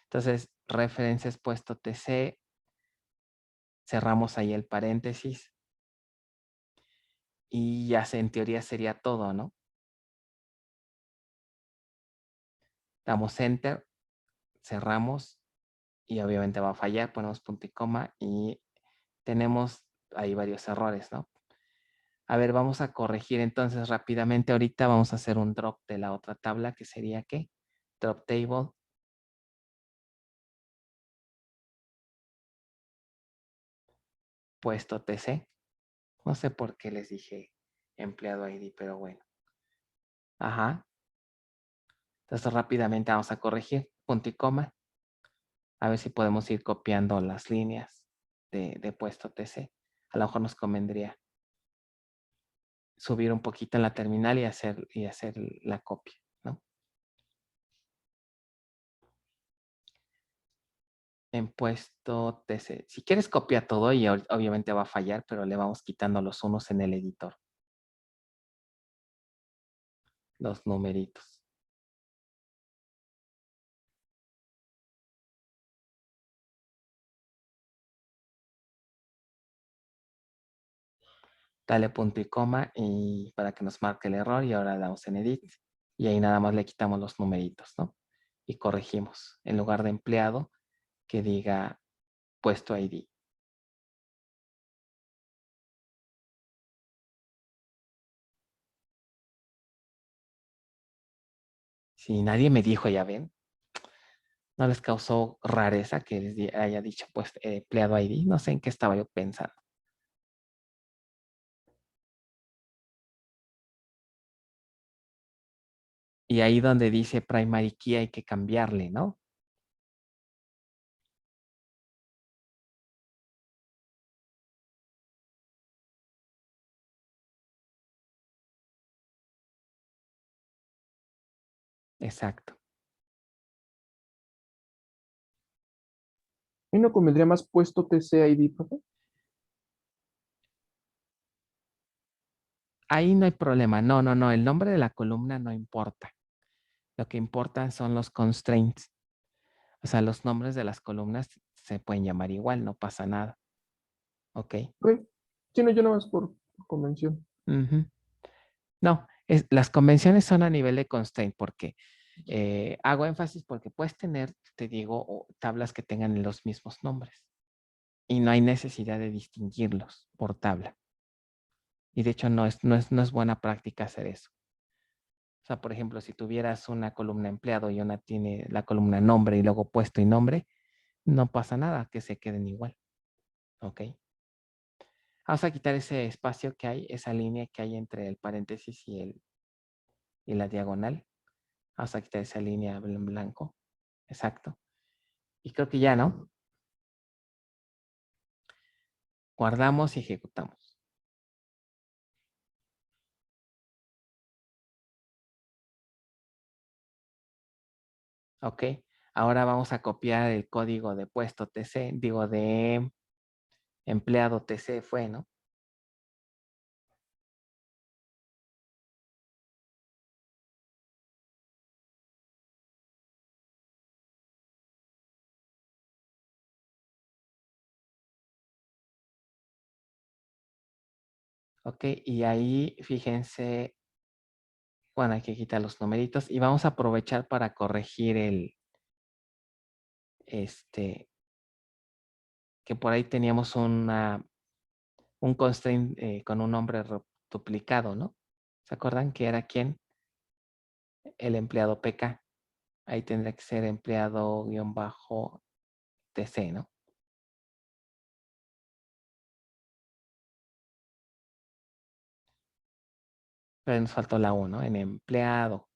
entonces referencias puesto TC. Cerramos ahí el paréntesis. Y ya en teoría sería todo, ¿no? Damos Enter, cerramos y obviamente va a fallar. Ponemos punto y coma y tenemos ahí varios errores, ¿no? A ver, vamos a corregir entonces rápidamente. Ahorita vamos a hacer un drop de la otra tabla que sería ¿qué? Drop table. Puesto TC. No sé por qué les dije empleado ID, pero bueno. Ajá. Entonces rápidamente vamos a corregir. Punto y coma. A ver si podemos ir copiando las líneas de puesto TC. A lo mejor nos convendría subir un poquito en la terminal y hacer la copia, ¿no? En puesto TC. Si quieres copia todo y obviamente va a fallar, pero le vamos quitando los unos en el editor. Los numeritos. Dale punto y coma y para que nos marque el error y ahora le damos en edit y ahí nada más le quitamos los numeritos, ¿no? Y corregimos. En lugar de empleado, que diga puesto ID. Si nadie me dijo, ya ven, no les causó rareza que les haya dicho pues empleado ID. No sé en qué estaba yo pensando. Y ahí donde dice primary key hay que cambiarle, ¿no? Exacto. ¿Y no convendría más puesto TC ID, profe? Ahí no hay problema. No, no, no. El nombre de la columna no importa. Lo que importa son los constraints. O sea, los nombres de las columnas se pueden llamar igual, no pasa nada. ¿Ok? Ok. Sí, no, yo nada más por convención. Ujú. No, las convenciones son a nivel de constraint porque hago énfasis porque puedes tener, te digo, tablas que tengan los mismos nombres y no hay necesidad de distinguirlos por tabla. Y de hecho no es buena práctica hacer eso. O sea, por ejemplo, si tuvieras una columna empleado y una tiene la columna nombre y luego puesto y nombre, no pasa nada, que se queden igual. ¿Ok? Vamos a quitar ese espacio que hay, esa línea que hay entre el paréntesis y la diagonal. Vamos a quitar esa línea en blanco. Exacto. Y creo que ya, ¿no? Guardamos y ejecutamos. Ok. Ahora vamos a copiar el código de puesto TC, digo de empleado TC fue, ¿no? Ok, y ahí fíjense, bueno, hay que quitar los numeritos y vamos a aprovechar para corregir que por ahí teníamos un constraint con un nombre duplicado, ¿no? ¿Se acuerdan que era quién? El empleado PK. Ahí tendría que ser empleado-TC, ¿no? Pero nos faltó la 1, en empleado.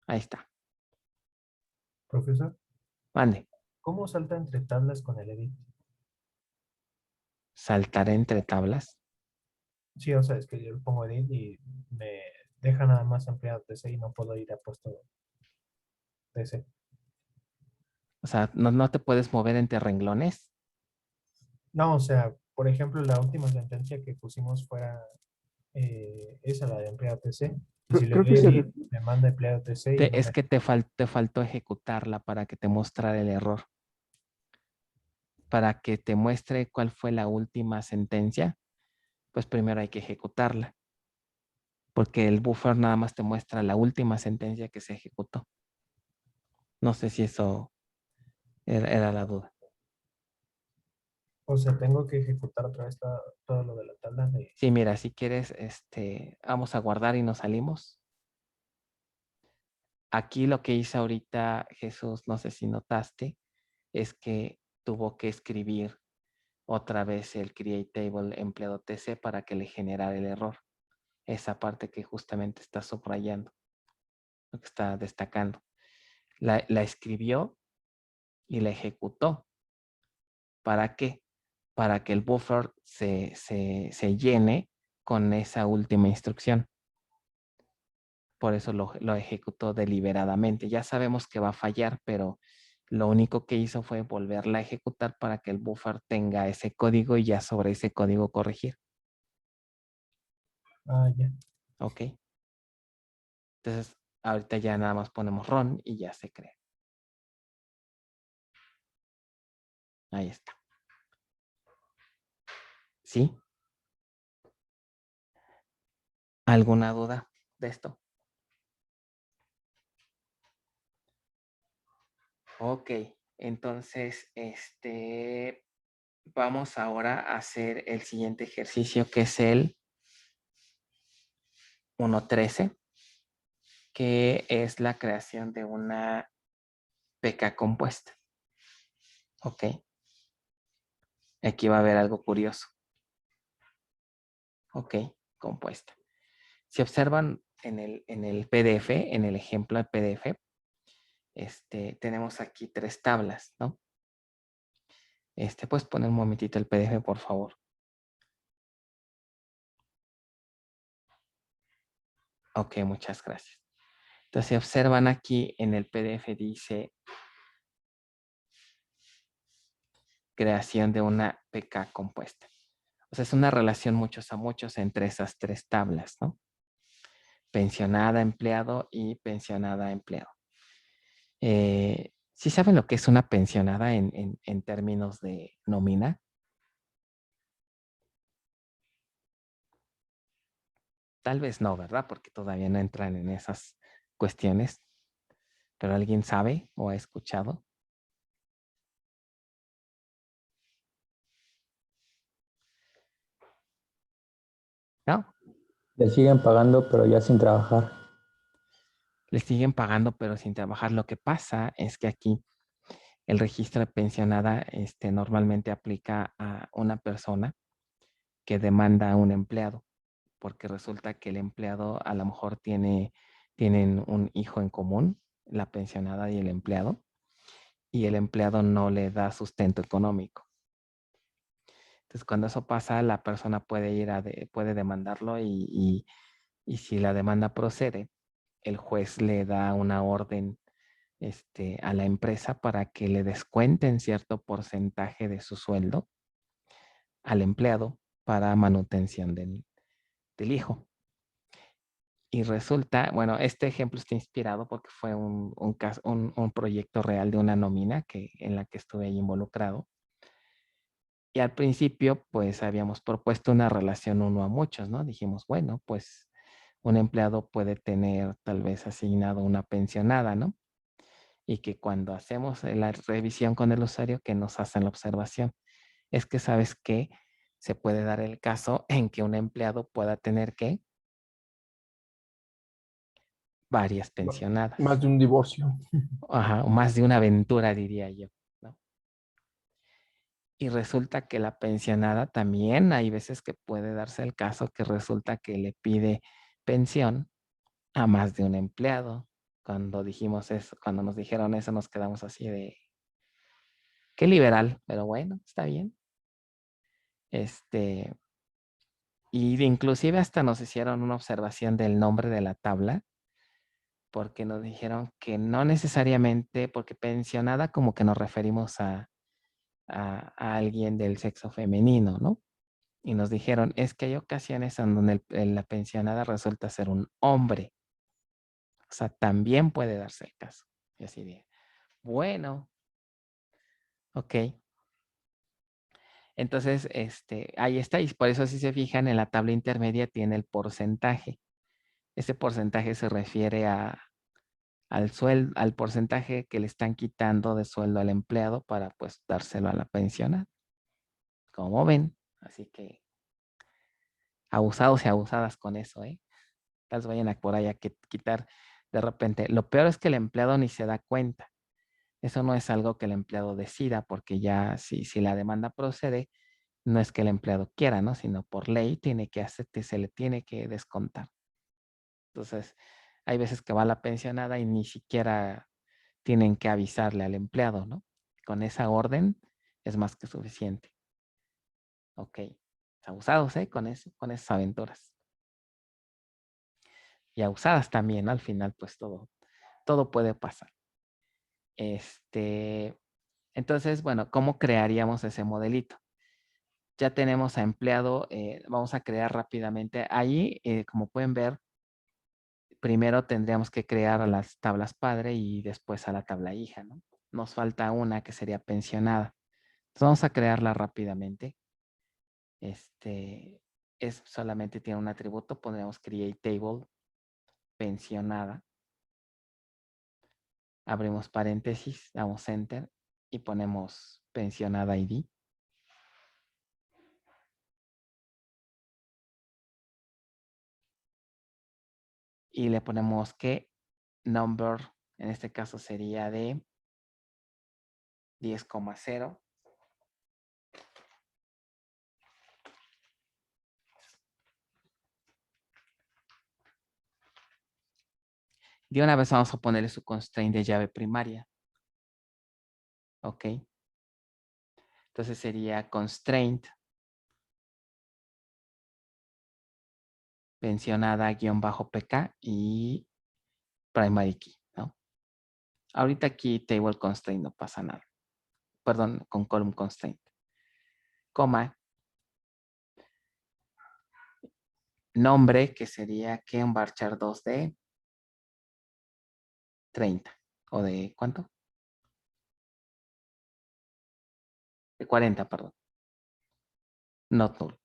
Ahí está. Profesor, Mande. ¿cómo salta entre tablas con el edit? Saltar entre tablas. Sí, o sea, es que yo le pongo edit y me deja nada más empleado TC y no puedo ir a puesto TC. O sea, no te puedes mover entre renglones. No, o sea, por ejemplo, la última sentencia que pusimos fuera esa, la de empleado TC. Y si le Creo doy que edit, me manda empleado TC y no Es me... que te faltó ejecutarla para que te mostrara el error. Para que te muestre cuál fue la última sentencia, pues primero hay que ejecutarla. Porque el buffer nada más te muestra la última sentencia que se ejecutó. No sé si eso era la duda. O sea, tengo que ejecutar otra vez todo lo de la tabla de... Sí, mira, si quieres, vamos a guardar y nos salimos. Aquí lo que hice ahorita, Jesús, no sé si notaste, es que tuvo que escribir otra vez el create table empleado TC para que le generara el error. Esa parte que justamente está subrayando, lo que está destacando. La escribió y la ejecutó. ¿Para qué? Para que el buffer se llene con esa última instrucción. Por eso lo ejecutó deliberadamente. Ya sabemos que va a fallar, pero lo único que hizo fue volverla a ejecutar para que el buffer tenga ese código y ya sobre ese código corregir. Ah, ya. Ok. Entonces, ahorita ya nada más ponemos run y ya se crea. Ahí está. ¿Sí? ¿Alguna duda de esto? Ok, entonces, vamos ahora a hacer el siguiente ejercicio que es el 1.13, que es la creación de una PK compuesta. Ok. Aquí va a haber algo curioso. Ok, compuesta. Si observan en el PDF, en el ejemplo de PDF, tenemos aquí 3 tablas, ¿no? Puedes poner un momentito el PDF, por favor. Ok, muchas gracias. Entonces, si observan aquí en el PDF dice creación de una PK compuesta. O sea, es una relación muchos a muchos entre esas 3 tablas, ¿no? Pensionada, empleado y pensionada, empleado. ¿Sí saben lo que es una pensionada en términos de nómina? Tal vez no, ¿verdad? Porque todavía no entran en esas cuestiones. ¿Pero alguien sabe o ha escuchado? ¿No? Le siguen pagando, pero ya sin trabajar. Le siguen pagando, pero sin trabajar. Lo que pasa es que aquí el registro de pensionada normalmente aplica a una persona que demanda a un empleado, porque resulta que el empleado a lo mejor tienen un hijo en común, la pensionada y el empleado no le da sustento económico. Entonces, cuando eso pasa, la persona puede demandarlo y si la demanda procede, el juez le da una orden a la empresa para que le descuenten cierto porcentaje de su sueldo al empleado para manutención del hijo. Y resulta, bueno, este ejemplo está inspirado porque fue un proyecto real de una nómina en la que estuve ahí involucrado. Y al principio, pues, habíamos propuesto una relación uno a muchos, ¿no? Dijimos, bueno, pues, un empleado puede tener tal vez asignado una pensionada, ¿no? Y que cuando hacemos la revisión con el usuario, que nos hacen la observación, es que, ¿sabes qué? Se puede dar el caso en que un empleado pueda tener, ¿qué? Varias pensionadas. Más de un divorcio. Ajá, o más de una aventura, diría yo, ¿no? Y resulta que la pensionada también hay veces que puede darse el caso que resulta que le pide pensión a más de un empleado. Cuando dijimos eso, cuando nos dijeron eso, nos quedamos así de qué liberal, pero bueno, está bien. Y inclusive hasta nos hicieron una observación del nombre de la tabla, porque nos dijeron que no necesariamente, porque pensionada como que nos referimos a alguien del sexo femenino, ¿no? Y nos dijeron, es que hay ocasiones en donde la pensionada resulta ser un hombre. O sea, también puede darse el caso. Y así de, bueno, ok. Entonces, ahí está. Y por eso si se fijan, en la tabla intermedia tiene el porcentaje. Ese porcentaje se refiere al porcentaje que le están quitando de sueldo al empleado para pues dárselo a la pensionada. Como ven, así que abusados y abusadas con eso, ¿eh? Tal vez vayan a por ahí a quitar de repente. Lo peor es que el empleado ni se da cuenta. Eso no es algo que el empleado decida, porque ya si la demanda procede, no es que el empleado quiera, ¿no? Sino por ley se le tiene que descontar. Entonces, hay veces que va la pensionada y ni siquiera tienen que avisarle al empleado, ¿no? Con esa orden es más que suficiente. Ok. Abusados, ¿eh? Con esas aventuras. Y abusadas también, ¿no? Al final, pues todo puede pasar. Entonces, bueno, ¿cómo crearíamos ese modelito? Ya tenemos a empleado, vamos a crear rápidamente. Ahí, como pueden ver, primero tendríamos que crear a las tablas padre y después a la tabla hija, ¿no? Nos falta una que sería pensionada. Entonces vamos a crearla rápidamente. Solamente tiene un atributo, pondríamos create table pensionada. Abrimos paréntesis, damos enter y ponemos pensionada ID. Y le ponemos que number, en este caso sería de 10,0. De una vez vamos a ponerle su constraint de llave primaria. Ok. Entonces sería constraint pensionada-pk y primary key, ¿no? Ahorita aquí table constraint no pasa nada. Perdón, con column constraint. Coma. Nombre, que sería que un varchar 2 de 30. ¿O de cuánto? De 40, perdón. Not null.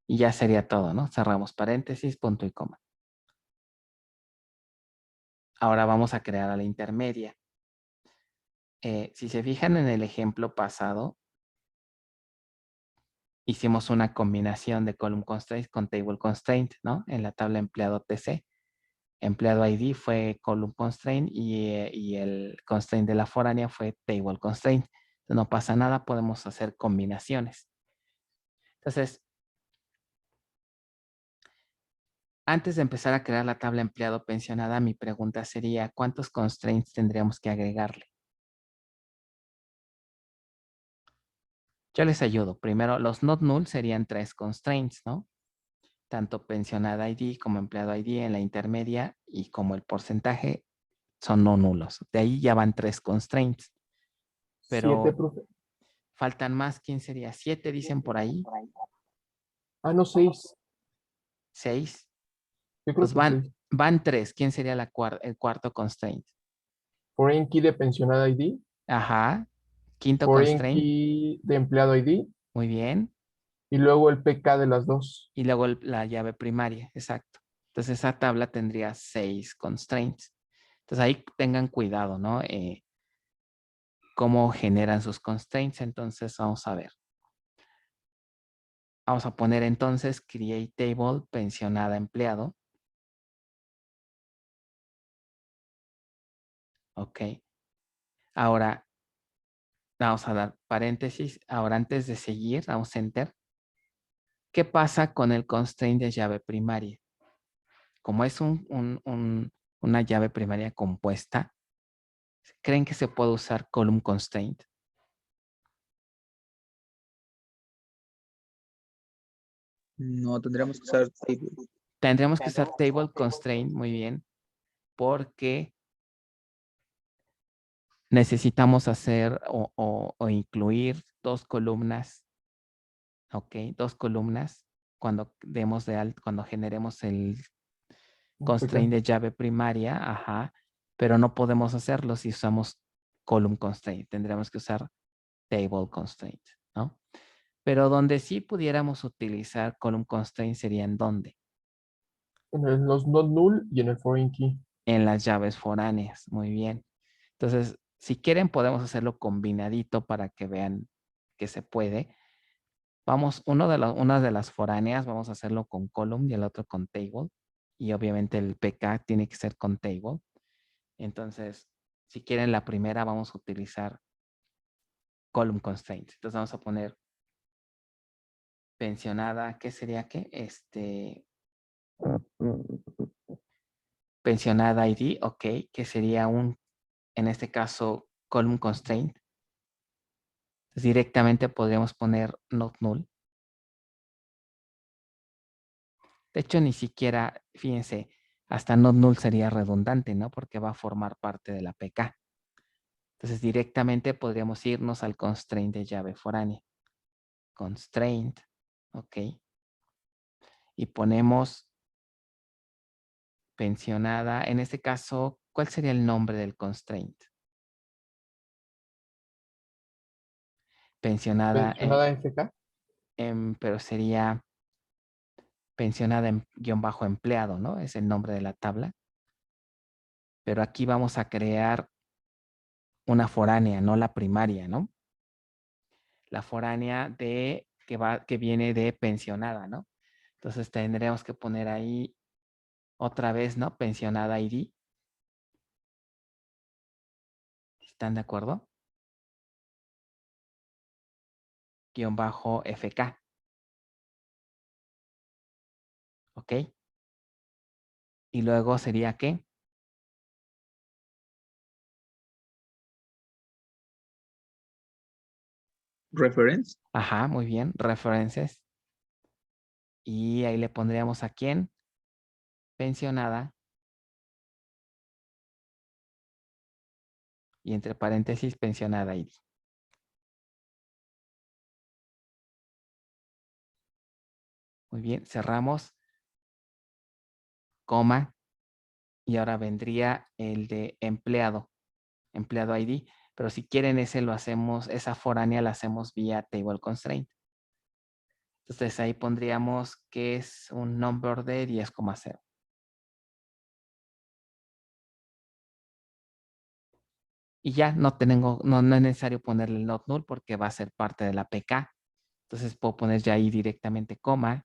Y ya sería todo, ¿no? Cerramos paréntesis, punto y coma. Ahora vamos a crear a la intermedia. Si se fijan en el ejemplo pasado, hicimos una combinación de column constraint con table constraint, ¿no? En la tabla empleado TC. empleado ID fue column constraint y el constraint de la foránea fue table constraint. Entonces, no pasa nada, podemos hacer combinaciones. Entonces, antes de empezar a crear la tabla empleado pensionada, mi pregunta sería, ¿cuántos constraints tendríamos que agregarle? Yo les ayudo. Primero, los not null serían 3 constraints, ¿no? Tanto pensionada ID como empleado ID en la intermedia y como el porcentaje son no nulos. De ahí ya van 3 constraints. Pero 7, profe. faltan más. ¿Quién sería? 7 dicen por ahí. Ah, no, 6. 6. Yo creo Pues que 6. van 3. ¿Quién sería el cuarto constraint? Foreign key de pensionada ID. Ajá. Quinto Foreign constraint. key de empleado ID. Muy bien. Y luego el PK de las dos. Y luego la llave primaria. Exacto. Entonces esa tabla tendría 6 constraints. Entonces ahí tengan cuidado, ¿no? Cómo generan sus constraints. Entonces vamos a ver. Vamos a poner entonces create table pensionada empleado. Ok. Ahora vamos a dar paréntesis. Ahora antes de seguir, damos enter. ¿Qué pasa con el constraint de llave primaria? Como es una llave primaria compuesta, ¿creen que se puede usar column constraint? No, tendríamos que usar table. Tendríamos que usar table constraint, muy bien, porque necesitamos hacer o incluir 2 columnas, ok, 2 columnas cuando cuando generemos el constraint de llave primaria, ajá, pero no podemos hacerlo si usamos column constraint, tendríamos que usar table constraint, ¿no? Pero donde sí pudiéramos utilizar column constraint sería en dónde. En los not null y en el foreign key. En las llaves foráneas, muy bien. Entonces, si quieren podemos hacerlo combinadito para que vean que se puede. Vamos, una de las foráneas vamos a hacerlo con column y el otro con table. Y obviamente el PK tiene que ser con table. Entonces, si quieren la primera vamos a utilizar column constraint. Entonces vamos a poner pensionada, ¿qué sería qué? Pensionada ID, ok, que sería en este caso, column constraint. Entonces, directamente podríamos poner not null. De hecho, ni siquiera, fíjense, hasta not null sería redundante, ¿no? Porque va a formar parte de la PK. Entonces, directamente podríamos irnos al constraint de llave foránea. Constraint, ok. Y ponemos pensionada. En este caso, ¿cuál sería el nombre del constraint? Pensionada, Pensionada FK. pero sería pensionada en guión bajo empleado, ¿no? Es el nombre de la tabla. Pero aquí vamos a crear una foránea, no la primaria, ¿no? La foránea que viene de pensionada, ¿no? Entonces tendremos que poner ahí otra vez, ¿no? Pensionada ID. ¿Están de acuerdo? Guión bajo FK. ¿Ok? Y luego sería ¿qué? Reference. Ajá, muy bien. References. Y ahí le pondríamos a quién. Pensionada. Y entre paréntesis, pensionada ID. Muy bien, cerramos. Coma. Y ahora vendría el de empleado. Empleado ID. Pero si quieren ese lo hacemos, esa foránea la hacemos vía table constraint. Entonces ahí pondríamos que es un number de 10,0. Y ya no es necesario ponerle el not null porque va a ser parte de la PK. Entonces puedo poner ya ahí directamente coma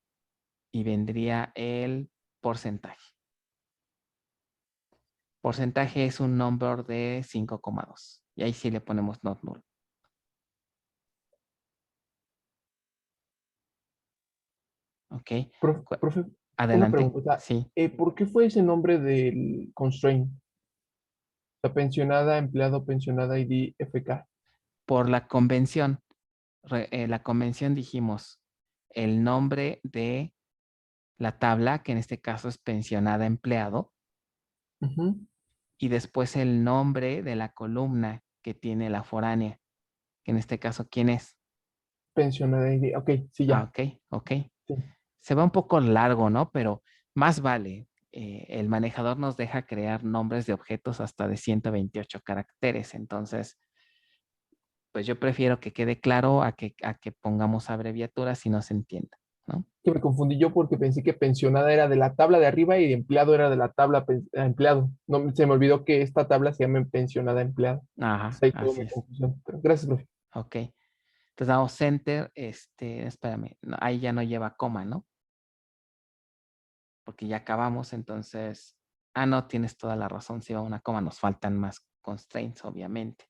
y vendría el porcentaje. Porcentaje es un number de 5,2. Y ahí sí le ponemos not null. Ok. Profe, una Adelante. pregunta. Sí. ¿Por qué fue ese nombre del constraint? La pensionada, empleado, pensionada, ID, FK. Por la convención. La convención dijimos el nombre de la tabla, que en este caso es pensionada empleado, Ujú. y después el nombre de la columna que tiene la foránea, que en este caso, ¿quién es? Pensionada, ID. Ok, sí, ya. Ok. Sí. Se va un poco largo, ¿no? Pero más vale. El manejador nos deja crear nombres de objetos hasta de 128 caracteres. Entonces, pues yo prefiero que quede claro a que pongamos abreviaturas y no se entienda, ¿no? Que me confundí yo porque pensé que pensionada era de la tabla de arriba y empleado era de la tabla empleado. No, se me olvidó que esta tabla se llama pensionada empleado. Ajá, Ahí tuvo así mi es. confusión. Pero gracias, profe. Ok. Entonces damos enter, espérame, no, ahí ya no lleva coma, ¿no? Porque ya acabamos, entonces, no, tienes toda la razón, si va una coma, nos faltan más constraints, obviamente.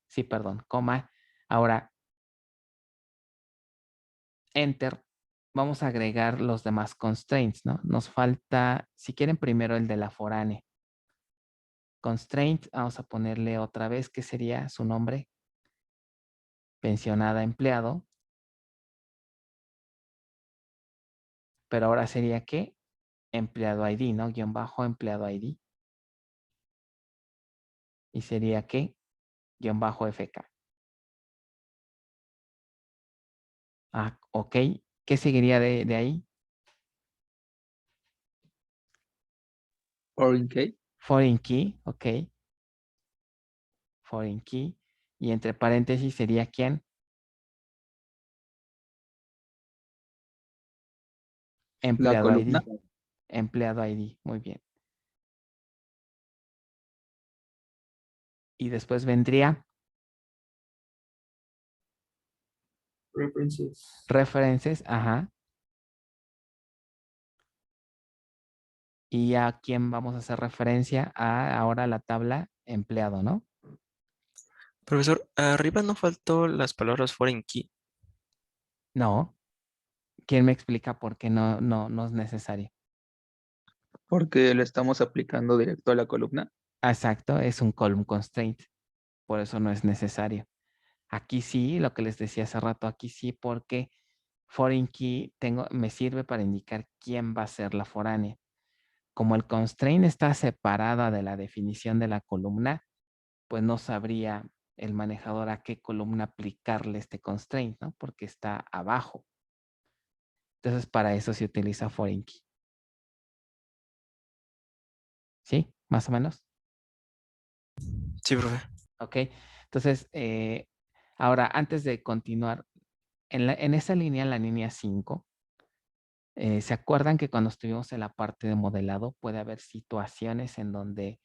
Sí, perdón, coma. Ahora, enter, vamos a agregar los demás constraints, ¿no? Nos falta, si quieren primero el de la foránea. Constraint, vamos a ponerle otra vez, ¿qué sería su nombre? Pensionada empleado. Pero ahora sería ¿qué? Empleado ID, ¿no? Guión bajo empleado ID. Y sería ¿qué? Guión bajo FK. Ok. ¿Qué seguiría de ahí? Foreign key. Foreign key, ok. Foreign key. Y entre paréntesis sería ¿quién? La Empleado ID. columna. Empleado ID, muy bien. Y después vendría References. references, ajá. Y a quién vamos a hacer referencia a ahora la tabla empleado, ¿no? Profesor, arriba no faltó las palabras foreign key. No. ¿Quién me explica por qué no es necesario? Porque lo estamos aplicando directo a la columna. Exacto, es un column constraint. Por eso no es necesario. Aquí sí, lo que les decía hace rato, aquí sí, porque foreign key me sirve para indicar quién va a ser la foránea. Como el constraint está separada de la definición de la columna, pues no sabría el manejador a qué columna aplicarle este constraint, ¿no? Porque está abajo. Entonces, para eso se utiliza foreign key. ¿Sí? Más o menos. Sí, profe. Ok. Entonces, ahora, antes de continuar, en esa línea, la línea 5, ¿se acuerdan que cuando estuvimos en la parte de modelado puede haber situaciones en donde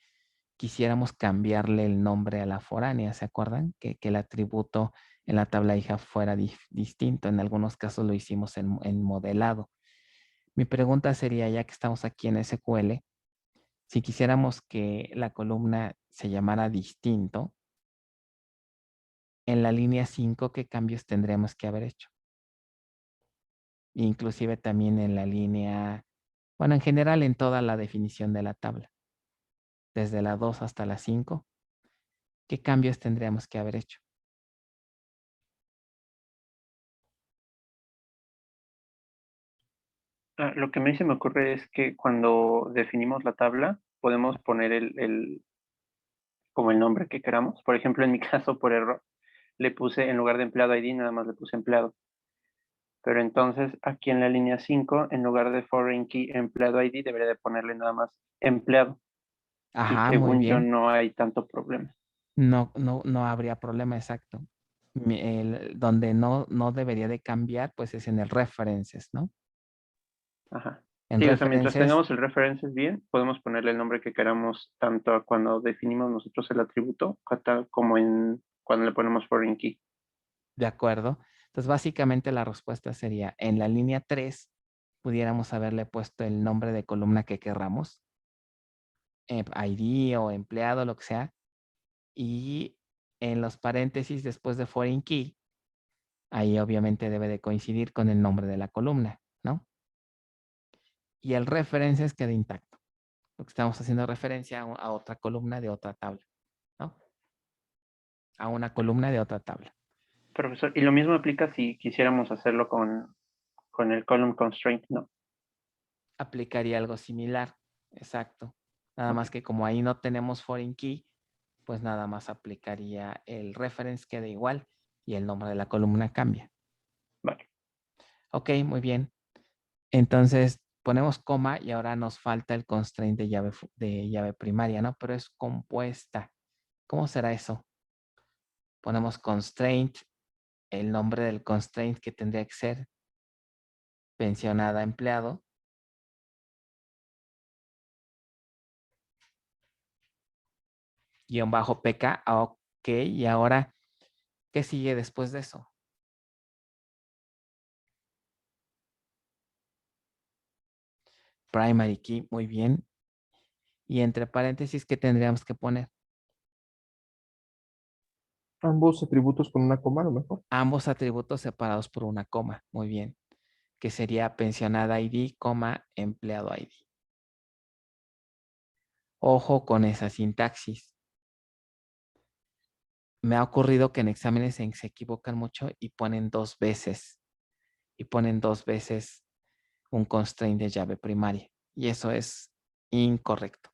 quisiéramos cambiarle el nombre a la foránea? ¿Se acuerdan? Que el atributo en la tabla hija fuera distinto. En algunos casos lo hicimos en modelado. Mi pregunta sería, ya que estamos aquí en SQL, si quisiéramos que la columna se llamara distinto, en la línea 5, ¿qué cambios tendríamos que haber hecho? Inclusive también en la línea, bueno, en general en toda la definición de la tabla, desde la 2 hasta la 5, ¿qué cambios tendríamos que haber hecho? Lo que a mí se me ocurre es que cuando definimos la tabla, podemos poner como el nombre que queramos. Por ejemplo, en mi caso, por error, le puse en lugar de empleado ID, nada más le puse empleado. Pero entonces aquí en la línea 5, en lugar de foreign key empleado ID, debería de ponerle nada más empleado. Y Ajá, muy según yo bien. no hay tanto problema. No habría problema, exacto. Donde no debería de cambiar, pues es en el references, ¿no? Ajá. En Sí, o sea, mientras references, tengamos el references bien, podemos ponerle el nombre que queramos tanto cuando definimos nosotros el atributo, como cuando le ponemos foreign key. de acuerdo. Entonces, básicamente la respuesta sería, en la línea 3, pudiéramos haberle puesto el nombre de columna que querramos. ID o empleado, lo que sea. Y en los paréntesis después de foreign key, ahí obviamente debe de coincidir con el nombre de la columna, ¿no? Y el references queda intacto, porque estamos haciendo referencia a otra columna de otra tabla, ¿no? A una columna de otra tabla. Profesor, y lo mismo aplica si quisiéramos hacerlo con el column constraint, ¿no? Aplicaría algo similar, exacto. Nada más que como ahí no tenemos foreign key, pues nada más aplicaría el reference, queda igual, y el nombre de la columna cambia. Vale. Ok, muy bien. Entonces ponemos coma y ahora nos falta el constraint de llave primaria, ¿no? Pero es compuesta. ¿Cómo será eso? Ponemos constraint, el nombre del constraint que tendría que ser pensionada empleado. Guión bajo PK. Ok, y ahora, ¿qué sigue después de eso? Primary key, muy bien. Y entre paréntesis, ¿qué tendríamos que poner? Ambos atributos con una coma, a lo mejor. Ambos atributos separados por una coma, muy bien. Que sería pensionada ID, coma, empleado ID. Ojo con esa sintaxis. Me ha ocurrido que en exámenes se equivocan mucho y ponen dos veces. Y ponen dos veces un constraint de llave primaria. Y eso es incorrecto.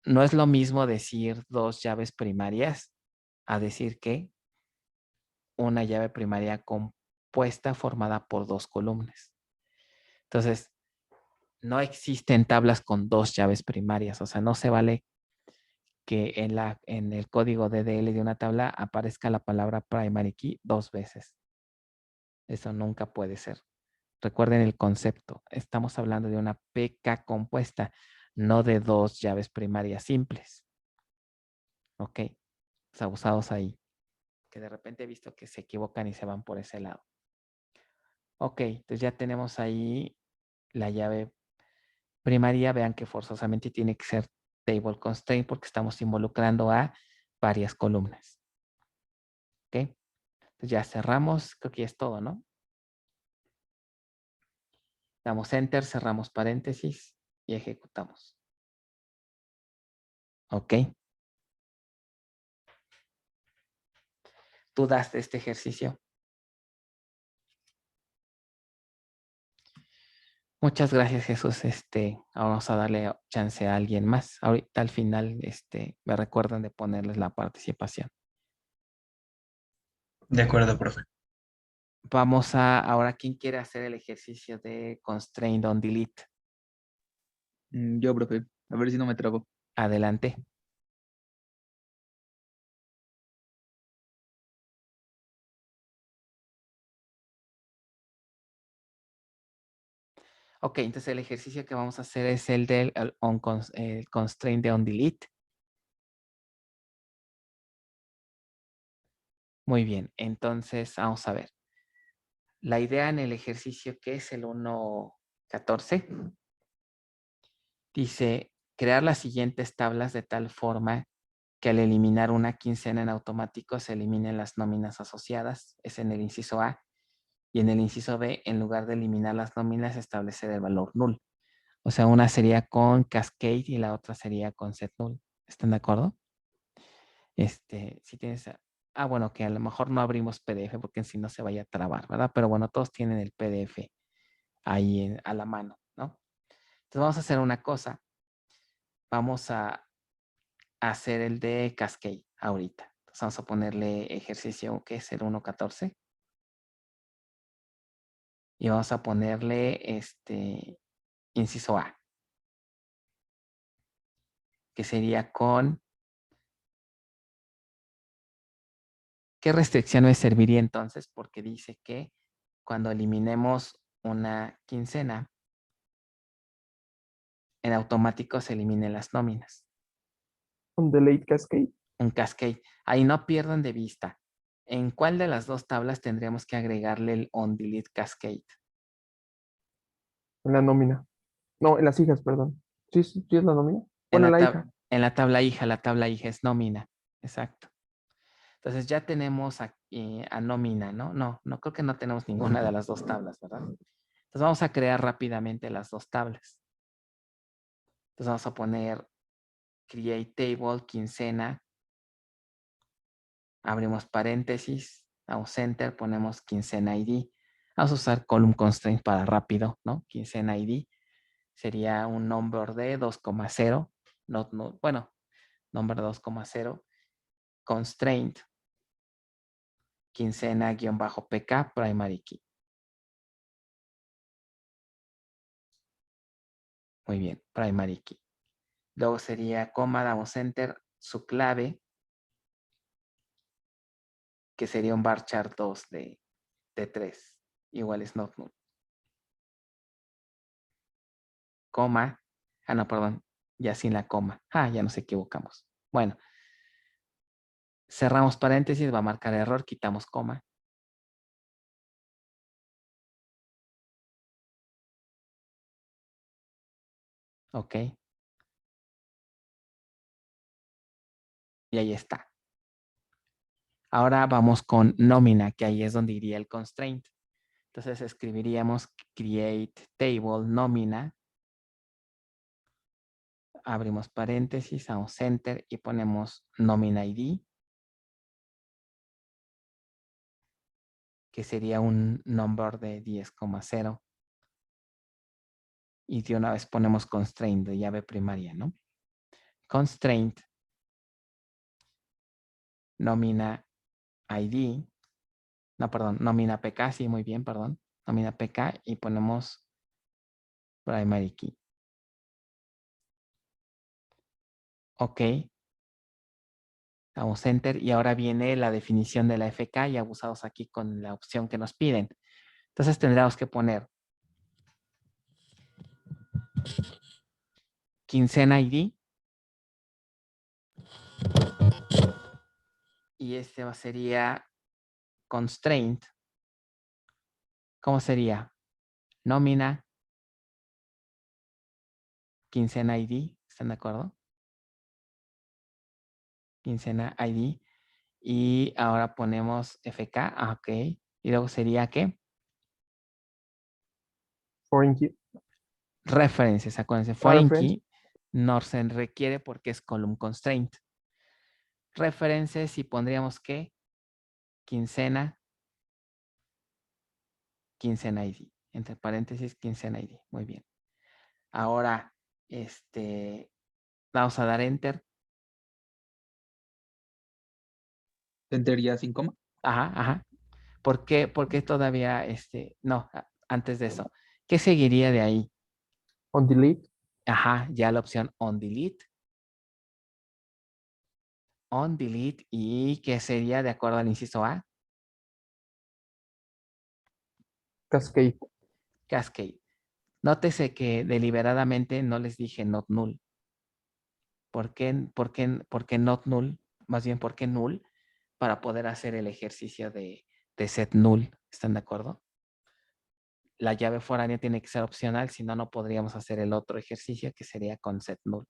No es lo mismo decir dos llaves primarias a decir que una llave primaria compuesta formada por dos columnas. Entonces, no existen tablas con dos llaves primarias. O sea, no se vale que en el código DDL de una tabla aparezca la palabra primary key dos veces. Eso nunca puede ser. Recuerden el concepto. Estamos hablando de una PK compuesta, no de dos llaves primarias simples. Ok. Los abusados ahí. Que de repente he visto que se equivocan y se van por ese lado. Ok. Entonces ya tenemos ahí la llave primaria. Vean que forzosamente tiene que ser table constraint porque estamos involucrando a varias columnas. Ok. Entonces ya cerramos. Creo que ya es todo, ¿no? Damos enter, cerramos paréntesis y ejecutamos. Ok. Tú das este ejercicio. Muchas gracias, Jesús. Vamos a darle chance a alguien más. Ahorita al final, me recuerdan de ponerles la participación. De acuerdo, profe. Vamos ahora, ¿quién quiere hacer el ejercicio de constraint on delete? Yo, profe. A ver si no me trabo. Adelante. Ok, entonces el ejercicio que vamos a hacer es el del constraint de on delete. Muy bien, entonces vamos a ver. La idea en el ejercicio que es el 1.14 dice crear las siguientes tablas de tal forma que al eliminar una quincena en automático se eliminen las nóminas asociadas. Es en el inciso A. Y en el inciso B, en lugar de eliminar las nóminas, establecer el valor null. O sea, una sería con cascade y la otra sería con set null. ¿Están de acuerdo? Si tienes... bueno, que a lo mejor no abrimos PDF porque si no se vaya a trabar, ¿verdad? Pero bueno, todos tienen el PDF ahí a la mano, ¿no? Entonces vamos a hacer una cosa. Vamos a hacer el de cascade ahorita. Entonces vamos a ponerle ejercicio que es el 1.14. Y vamos a ponerle inciso A. Que sería con... ¿Qué restricción me serviría entonces? Porque dice que cuando eliminemos una quincena, en automático se eliminen las nóminas. Un delete cascade. Un cascade. Ahí no pierdan de vista. ¿En cuál de las dos tablas tendríamos que agregarle el on delete cascade? En la nómina. No, en las hijas, perdón. Sí, sí, sí es la nómina. En Bueno, la, la tab- hija. en la tabla hija es nómina. Exacto. Entonces ya tenemos a nómina, ¿no? No creo que no tenemos ninguna de las dos tablas, ¿verdad? Entonces vamos a crear rápidamente las dos tablas. Entonces vamos a poner create table, quincena. Abrimos paréntesis, damos enter, ponemos quincena ID. Vamos a usar column constraint para rápido, ¿no? Quincena ID sería un number de 2,0. Bueno, number 2,0. Constraint, quincena-pk, primary key. Muy bien, primary key. Luego sería coma, damos enter, su clave, que sería un varchar 2 de 3, igual es not null. Coma, no, perdón, ya sin la coma. Ya nos equivocamos. Bueno, cerramos paréntesis, va a marcar error, quitamos coma. Ok. Y ahí está. Ahora vamos con nómina, que ahí es donde iría el constraint. Entonces escribiríamos create table nómina. Abrimos paréntesis, damos enter y ponemos nómina ID, que sería un number de 10,0. Y de una vez ponemos constraint de llave primaria, ¿no? Constraint nómina ID, no, perdón, nómina PK, sí, muy bien, perdón, nómina PK y ponemos primary key. Ok. Damos enter y ahora viene la definición de la FK y abusados aquí con la opción que nos piden. Entonces tendríamos que poner quincena ID y este sería constraint. ¿Cómo sería? Nómina, quincena ID, ¿están de acuerdo? Quincena ID. Y ahora ponemos FK, ok. Y luego sería ¿qué? Foreign key. References, acuérdense. Foreign Reference. key no se requiere porque es column constraint. References y pondríamos ¿qué? Quincena ID. Entre paréntesis, quincena ID. Muy bien. Ahora, vamos a dar enter. Enter ya sin coma. Ajá. ¿Por qué todavía, no, antes de eso? ¿Qué seguiría de ahí? On delete. Ajá, ya la opción on delete. On delete y ¿qué sería de acuerdo al inciso A? Cascade. Cascade. Nótese que deliberadamente no les dije not null. ¿Por qué not null? Más bien, ¿por qué null? Para poder hacer el ejercicio de set null. ¿Están de acuerdo? La llave foránea tiene que ser opcional, si no, no podríamos hacer el otro ejercicio que sería con set null.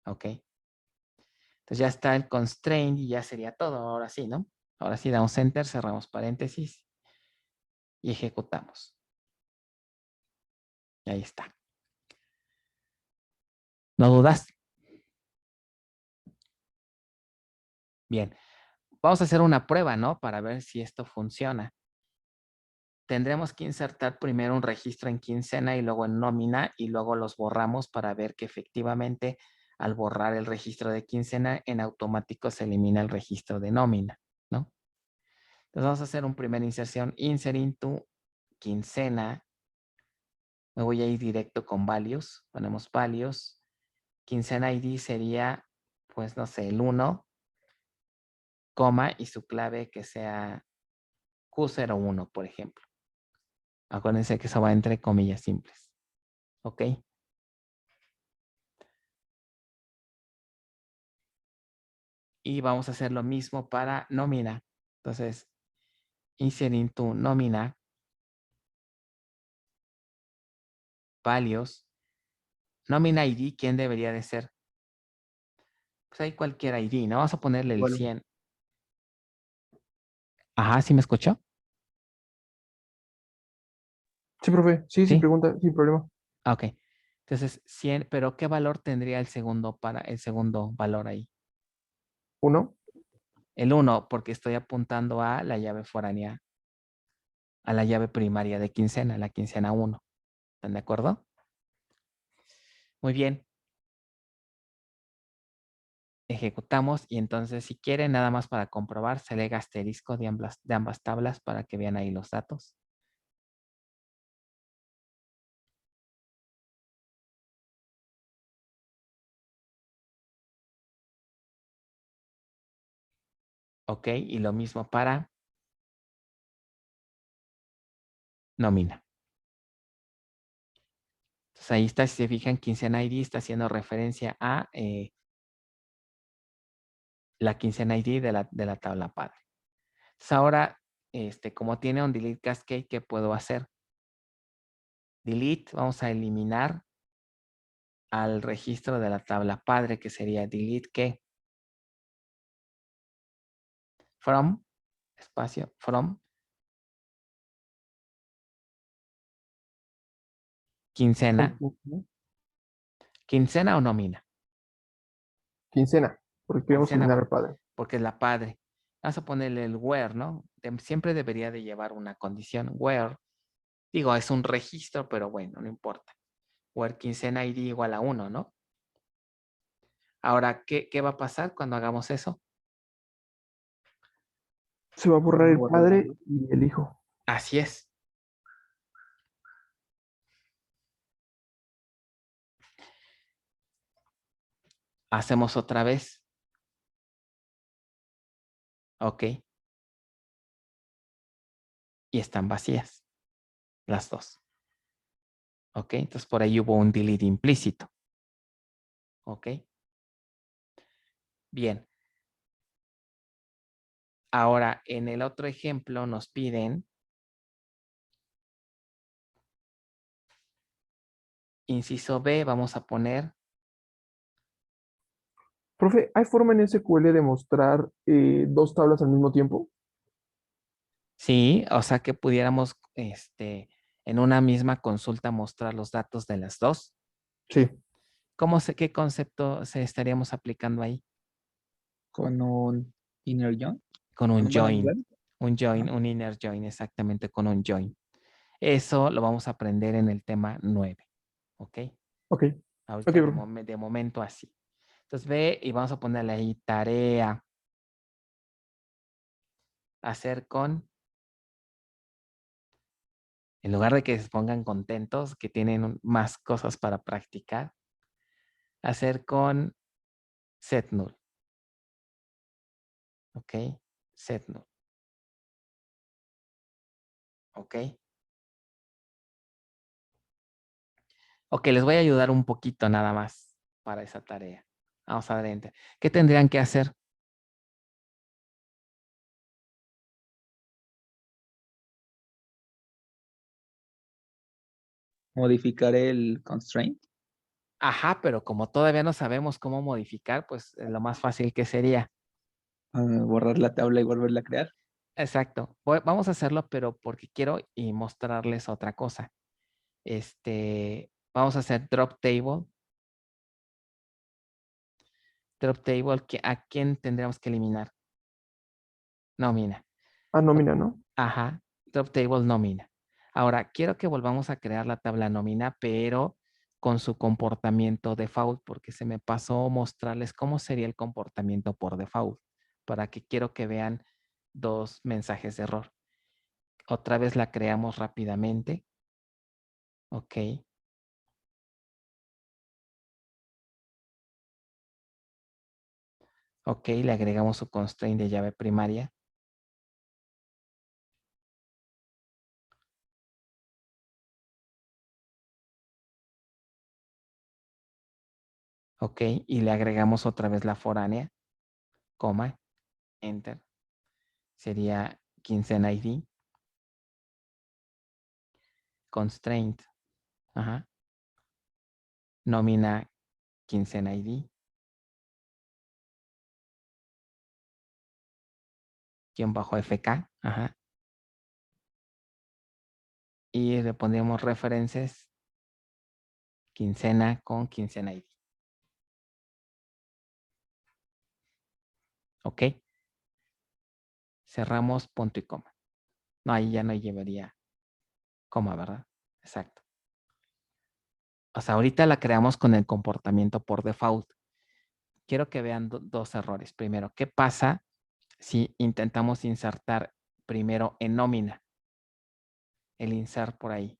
¿Ok? Entonces ya está el constraint y ya sería todo. Ahora sí, ¿no? Ahora sí damos enter, cerramos paréntesis y ejecutamos. Y ahí está. ¿No dudas? Bien. Vamos a hacer una prueba, ¿no? Para ver si esto funciona. Tendremos que insertar primero un registro en quincena y luego en nómina y luego los borramos para ver que efectivamente al borrar el registro de quincena en automático se elimina el registro de nómina, ¿no? Entonces vamos a hacer una primera inserción, insert into quincena. Me voy a ir directo con values, ponemos values. Quincena ID sería, pues no sé, el 1, coma y su clave que sea Q01, por ejemplo. Acuérdense que eso va entre comillas simples. ¿Ok? Y vamos a hacer lo mismo para nómina. Entonces, insert into nómina, values, Nómina ID, ¿quién debería de ser? Pues hay cualquier ID, ¿no? Vamos a ponerle el Bueno. 100. Ajá, ¿sí me escuchó? Sí, profe. Sí, sin ¿Sí? pregunta, sin problema. Ah, ok. Entonces, 100, pero ¿qué valor tendría el segundo valor ahí? 1. El 1, porque estoy apuntando a la llave foránea, a la llave primaria de quincena, la quincena 1. ¿Están de acuerdo? Muy bien. Ejecutamos y entonces si quieren nada más para comprobar, se le asterisco de ambas tablas para que vean ahí los datos. Ok, y lo mismo para nómina. Entonces ahí está, si se fijan, quincena ID está haciendo referencia a la quincena ID de la tabla padre. Entonces ahora, como tiene un delete cascade, ¿qué puedo hacer? Delete, vamos a eliminar al registro de la tabla padre, que sería delete ¿qué? From, espacio, from, quincena. ¿Quincena o nómina? Quincena, porque queremos Quincena, eliminar al padre. porque es la padre. Vamos a ponerle el where, ¿no? Siempre debería de llevar una condición. Where, digo, es un registro, pero bueno, no importa. Where quincena ID igual a 1, ¿no? Ahora, ¿qué va a pasar cuando hagamos eso? Se va a borrar el padre y el hijo. Así es. Hacemos otra vez. Ok. Y están vacías. Las dos. Ok. Entonces por ahí hubo un delete implícito. Ok. Bien. Ahora, en el otro ejemplo nos piden inciso B, vamos a poner. Profe, ¿hay forma en SQL de mostrar 2 tablas al mismo tiempo? Sí, o sea que pudiéramos en una misma consulta mostrar los datos de las dos. Sí. ¿Qué concepto se estaríamos aplicando ahí? Con un inner join. Con un join. Bueno, Un join, un inner join, exactamente, con un join. Eso lo vamos a aprender en el tema 9. ¿Ok? Ok. Ahorita de momento así. Entonces ve y vamos a ponerle ahí tarea. Hacer con. En lugar de que se pongan contentos, que tienen más cosas para practicar. Hacer con set null. ¿Ok? Set null. ¿Ok? Ok, les voy a ayudar un poquito nada más para esa tarea. Vamos adelante. ¿Qué tendrían que hacer? modificar el constraint. Ajá, pero como todavía no sabemos cómo modificar, pues lo más fácil que sería. Borrar la tabla y volverla a crear. Exacto. Vamos a hacerlo, pero porque quiero y mostrarles otra cosa. Vamos a hacer drop table. Drop table, ¿a quién tendríamos que eliminar? Nómina. Nómina, ¿no? Ajá. Drop table nómina. Ahora, quiero que volvamos a crear la tabla nómina, pero con su comportamiento default, porque se me pasó mostrarles cómo sería el comportamiento por default, para que quiero que vean 2 mensajes de error. Otra vez la creamos rápidamente. Ok. Ok, le agregamos su constraint de llave primaria. Ok, y le agregamos otra vez la foránea, coma, enter. Sería quincena ID. Constraint. Ajá. nómina quincena ID, guión bajo FK, ajá. Y le pondríamos referencias quincena con quincena ID. ¿Ok? Cerramos punto y coma. No, ahí ya no llevaría coma, ¿verdad? Exacto. O sea, ahorita la creamos con el comportamiento por default. Quiero que vean dos errores. Primero, ¿qué pasa si intentamos insertar primero en nómina? El insert por ahí,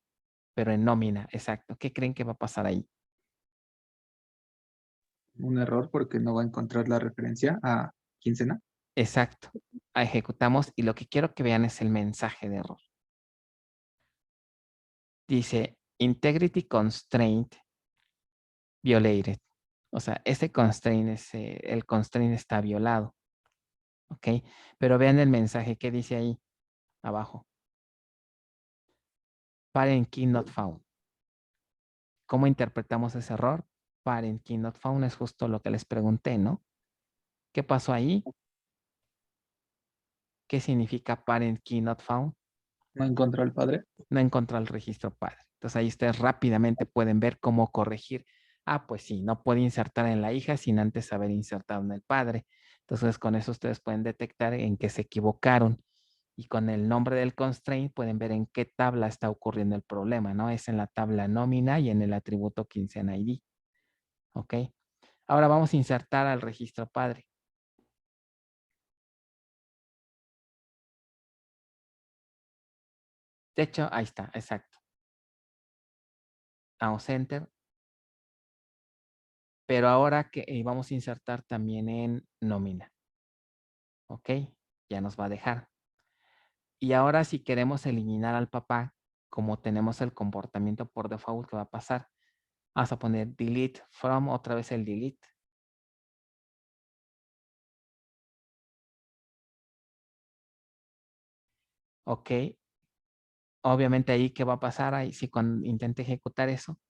pero en nómina, exacto. ¿Qué creen que va a pasar ahí? Un error porque no va a encontrar la referencia a quincena. Exacto. Ejecutamos y lo que quiero que vean es el mensaje de error. Dice integrity constraint violated. O sea, ese constraint, el constraint está violado. ¿Ok? Pero vean el mensaje que dice ahí abajo. Parent key not found. ¿Cómo interpretamos ese error? Parent key not found es justo lo que les pregunté, ¿no? ¿Qué pasó ahí? ¿Qué significa parent key not found? No encontró al padre. No encontró el registro padre. Entonces ahí ustedes rápidamente pueden ver cómo corregir. Ah, pues sí, no puede insertar en la hija sin antes haber insertado en el padre. Entonces con eso ustedes pueden detectar en qué se equivocaron. Y con el nombre del constraint pueden ver en qué tabla está ocurriendo el problema, ¿no? Es en la tabla nómina y en el atributo quincena ID. ¿Ok? Ahora vamos a insertar al registro padre. De hecho, ahí está, exacto. Damos Enter. Pero ahora que vamos a insertar también en nómina. ¿Ok? Ya nos va a dejar. Y ahora si queremos eliminar al papá, como tenemos el comportamiento por default que va a pasar, vamos a poner delete from, otra vez el delete. Ok. Obviamente ahí, ¿qué va a pasar? Ahí si cuando intente ejecutar eso,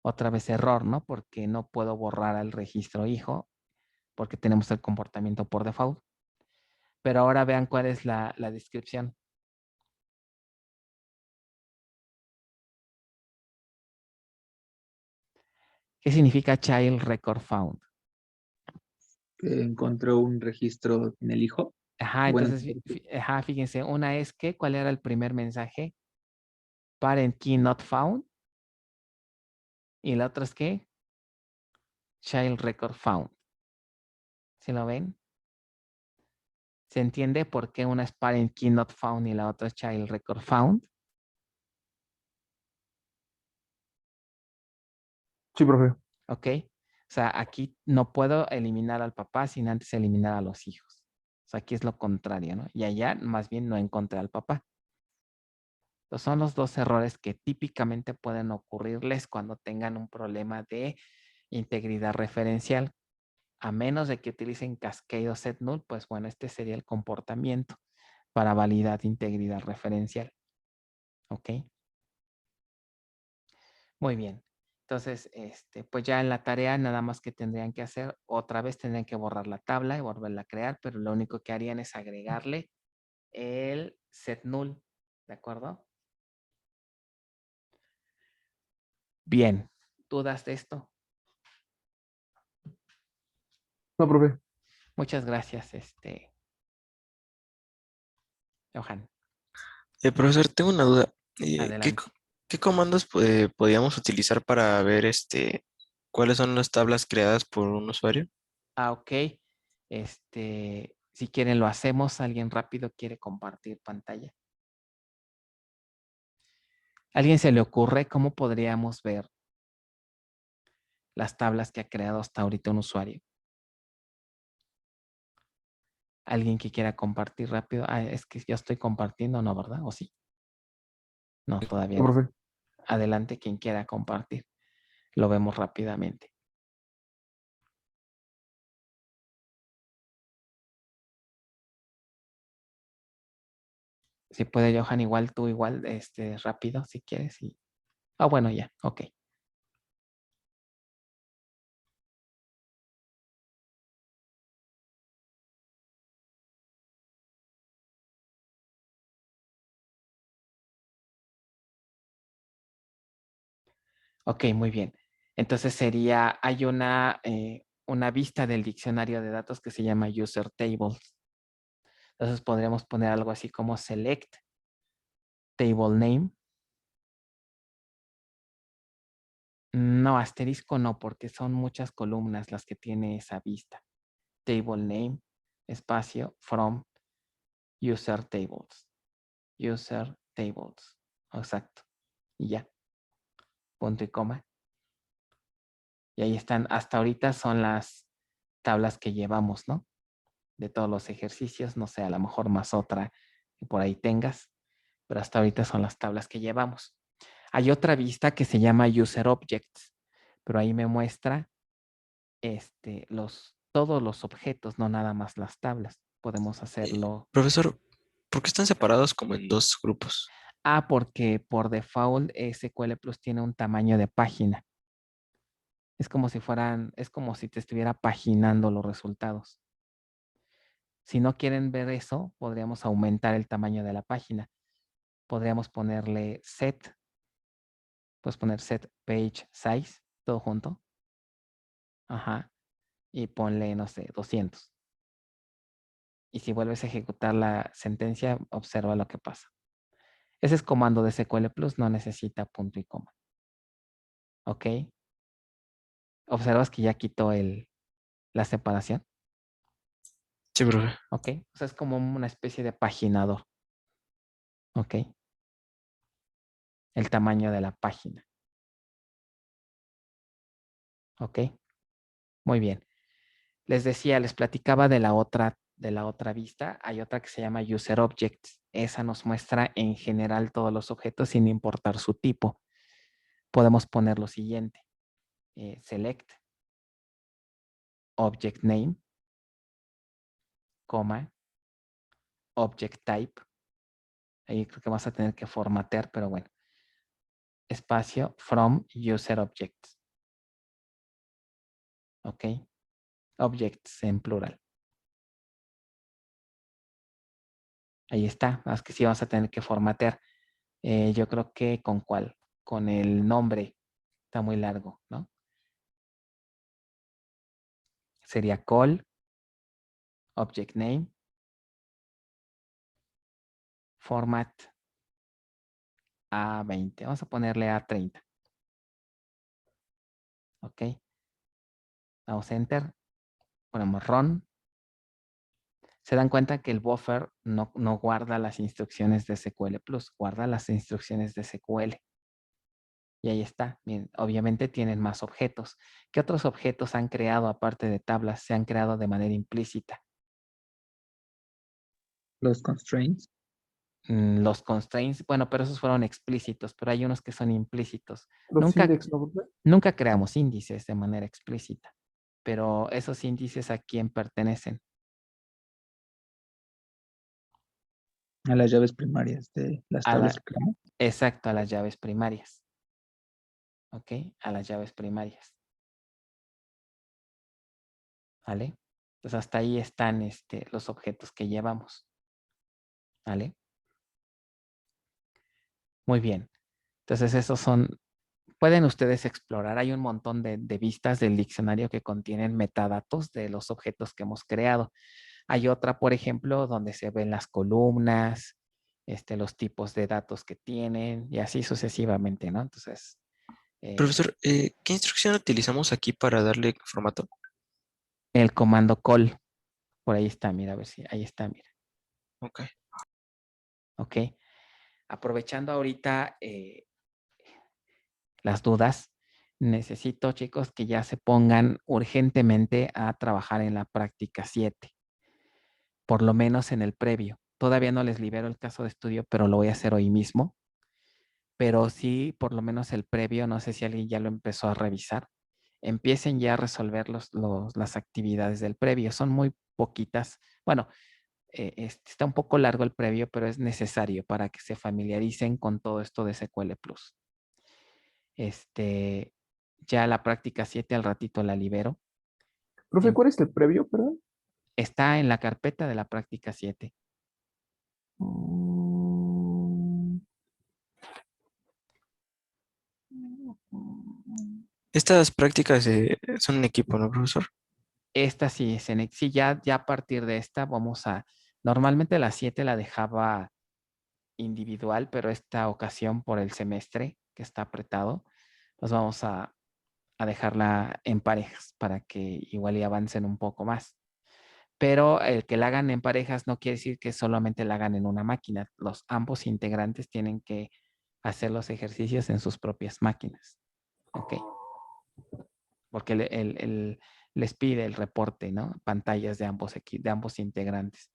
otra vez error, ¿no? Porque no puedo borrar al registro hijo, porque tenemos el comportamiento por default. Pero ahora vean cuál es la descripción. ¿Qué significa child record found? Que encontró un registro en el hijo. Ajá, Bueno, entonces, ajá, fíjense, una es que, ¿cuál era el primer mensaje? Parent key not found. Y la otra es que, child record found. ¿Sí lo ven? ¿Se entiende por qué una es parent key not found y la otra es child record found? Sí, profe. ¿Ok? O sea, aquí no puedo eliminar al papá sin antes eliminar a los hijos. O sea, aquí es lo contrario, ¿no? Y allá más bien no encontré al papá. Entonces son los dos errores que típicamente pueden ocurrirles cuando tengan un problema de integridad referencial. A menos de que utilicen Cascade o setNull, pues bueno, este sería el comportamiento para validar integridad referencial. ¿Ok? Muy bien. Entonces, pues ya en la tarea nada más que tendrían que hacer, otra vez tendrían que borrar la tabla y volverla a crear, pero lo único que harían es agregarle el setNull. ¿De acuerdo? Bien. ¿Dudas de esto? No, profe. Muchas gracias, Johan. Profesor, tengo una duda. Adelante. ¿Qué comandos podíamos utilizar para ver cuáles son las tablas creadas por un usuario? Ah, ok. Si quieren lo hacemos. ¿Alguien rápido quiere compartir pantalla? ¿Alguien se le ocurre cómo podríamos ver las tablas que ha creado hasta ahorita un usuario? ¿Alguien que quiera compartir rápido? Ah, es que yo estoy compartiendo, ¿no, verdad? ¿O sí? No, todavía No, no. profe. Adelante quien quiera compartir. Lo vemos rápidamente. Si puede, Johan, igual tú, igual, rápido, si quieres. Ah, bueno, ya, ok. Ok, muy bien. Entonces sería, hay una vista del diccionario de datos que se llama User Tables. Entonces podríamos poner algo así como select table name. No, asterisco no, porque son muchas columnas las que tiene esa vista. Table name, espacio, from, user tables. User tables. Exacto. Y ya. Punto y coma. Y ahí están. Hasta ahorita son las tablas que llevamos, ¿no? De todos los ejercicios. No sé, a lo mejor más otra que por ahí tengas. Pero hasta ahorita son las tablas que llevamos. Hay otra vista que se llama User Objects. Pero ahí me muestra todos los objetos, no nada más las tablas. Podemos hacerlo. Profesor, ¿por qué están separados como en dos grupos? Porque por default SQL Plus tiene un tamaño de página. Es como si te estuviera paginando los resultados. Si no quieren ver eso, podríamos aumentar el tamaño de la página. Podríamos ponerle set. Puedes poner set page size, todo junto. Ajá. Y ponle, no sé, 200. Y si vuelves a ejecutar la sentencia, observa lo que pasa. Ese es comando de SQL Plus, no necesita punto y coma. ¿Ok? ¿Observas que ya quitó la separación? Sí, profe. ¿Ok? O sea, es como una especie de paginador. ¿Ok? El tamaño de la página. ¿Ok? Muy bien. Les platicaba de la otra vista. Hay otra que se llama User Objects. Esa nos muestra en general todos los objetos sin importar su tipo. Podemos poner lo siguiente. Select Object Name, coma, Object Type. Ahí creo que vas a tener que formatear, pero bueno. Espacio from User Objects. ¿Ok? Objects en plural. Ahí está. Más que sí vamos a tener que formatear. Yo creo que ¿con cuál? Con el nombre. Está muy largo, ¿no? Sería call, object name, format A20. Vamos a ponerle A30. ¿Ok? Damos enter. Ponemos run. Se dan cuenta que el buffer no guarda las instrucciones de SQL Plus, guarda las instrucciones de SQL. Y ahí está. Bien, obviamente tienen más objetos. ¿Qué otros objetos han creado aparte de tablas? Se han creado de manera implícita. Los constraints. Los constraints, bueno, pero esos fueron explícitos, pero hay unos que son implícitos. Los index, ¿no, profe? Nunca creamos índices de manera explícita, pero esos índices ¿a quién pertenecen? A las llaves primarias de las tablas que creamos. Exacto, a las llaves primarias. ¿Ok? A las llaves primarias. ¿Vale? Entonces hasta ahí están los objetos que llevamos. ¿Vale? Muy bien. Entonces esos son, pueden ustedes explorar. Hay un montón de vistas del diccionario que contienen metadatos de los objetos que hemos creado. Hay otra, por ejemplo, donde se ven las columnas, los tipos de datos que tienen y así sucesivamente, ¿no? Entonces, Profesor, ¿qué instrucción utilizamos aquí para darle formato? el comando call, por ahí está, mira, a ver si, ahí está, mira. Ok. Ok. Aprovechando ahorita las dudas, necesito, chicos, que ya se pongan urgentemente a trabajar en la práctica 7, por lo menos en el previo. Todavía no les libero el caso de estudio, pero lo voy a hacer hoy mismo. Pero sí, por lo menos el previo, no sé si alguien ya lo empezó a revisar. Empiecen ya a resolver las actividades del previo. Son muy poquitas. Bueno, está un poco largo el previo, pero es necesario para que se familiaricen con todo esto de SQL Plus. Ya la práctica 7 al ratito la libero. Profe, ¿cuál es el previo, perdón? Está en la carpeta de la práctica 7. Mm, Estas prácticas son en equipo, ¿no, profesor? Esta sí es en sí, ya a partir de esta vamos a, normalmente las 7 la dejaba individual, pero esta ocasión por el semestre que está apretado, pues vamos a dejarla en parejas para que igual y avancen un poco más. Pero el que la hagan en parejas no quiere decir que solamente la hagan en una máquina. Ambos integrantes tienen que hacer los ejercicios en sus propias máquinas. Ok. Porque les pide el reporte, ¿no? Pantallas de ambos integrantes.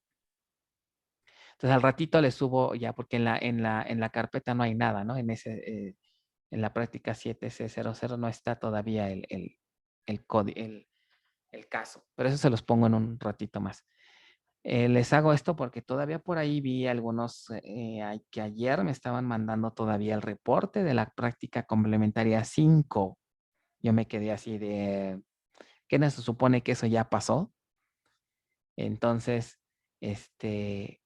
Entonces al ratito les subo ya, porque en la carpeta no hay nada, ¿no? En la práctica 7C00 no está todavía el caso, pero eso se los pongo en un ratito más. Les hago esto porque todavía por ahí vi algunos que ayer me estaban mandando todavía el reporte de la práctica complementaria 5. Yo me quedé así de, ¿qué no se supone que eso ya pasó? Entonces,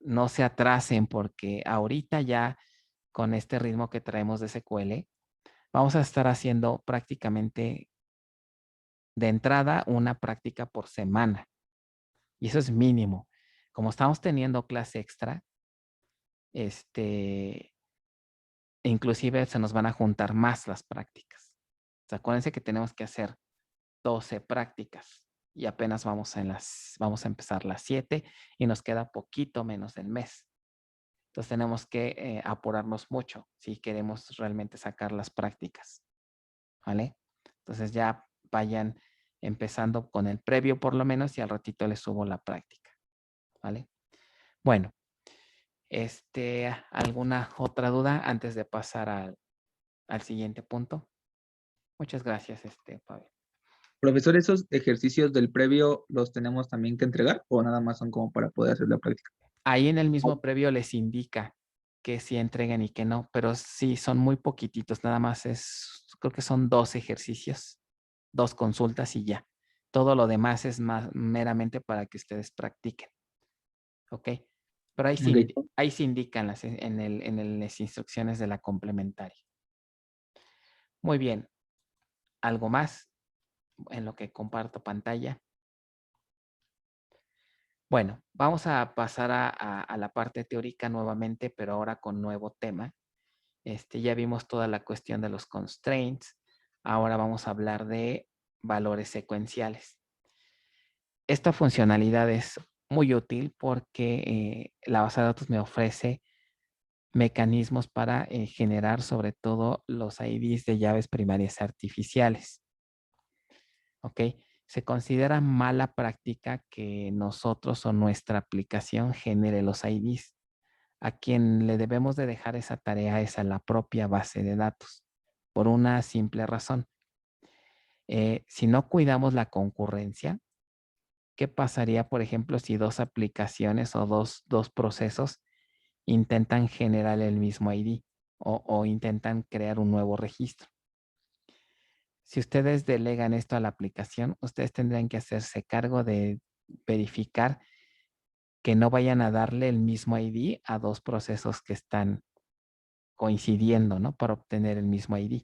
no se atrasen porque ahorita ya con este ritmo que traemos de SQL, vamos a estar haciendo prácticamente de entrada una práctica por semana. Y eso es mínimo. Como estamos teniendo clase extra, inclusive se nos van a juntar más las prácticas. O sea, acuérdense que tenemos que hacer 12 prácticas y apenas vamos a empezar las 7 y nos queda poquito menos del mes. Entonces tenemos que apurarnos mucho si queremos realmente sacar las prácticas. ¿Vale? Entonces ya vayan empezando con el previo por lo menos y al ratito les subo la práctica. ¿Vale? Bueno, ¿alguna otra duda antes de pasar al siguiente punto? Muchas gracias, Pablo. Profesor, ¿esos ejercicios del previo los tenemos también que entregar o nada más son como para poder hacer la práctica? Ahí en el mismo previo les indica que sí entreguen y que no, pero sí son muy poquititos, nada más creo que son 2 ejercicios, 2 consultas y ya. Todo lo demás es meramente para que ustedes practiquen. ¿Ok? Pero ahí sí indican en las instrucciones de la complementaria. Muy bien. ¿Algo más en lo que comparto pantalla? Bueno, vamos a pasar a la parte teórica nuevamente, pero ahora con nuevo tema. Ya vimos toda la cuestión de los constraints. Ahora vamos a hablar de valores secuenciales. Esta funcionalidad es muy útil porque la base de datos me ofrece mecanismos para generar sobre todo los IDs de llaves primarias artificiales. ¿Ok? Se considera mala práctica que nosotros o nuestra aplicación genere los IDs. A quien le debemos de dejar esa tarea es a la propia base de datos, por una simple razón. Si no cuidamos la concurrencia, ¿qué pasaría, por ejemplo, si 2 aplicaciones o dos procesos intentan generar el mismo ID o intentan crear un nuevo registro? Si ustedes delegan esto a la aplicación, ustedes tendrán que hacerse cargo de verificar que no vayan a darle el mismo ID a 2 procesos que están coincidiendo, ¿no? Para obtener el mismo ID.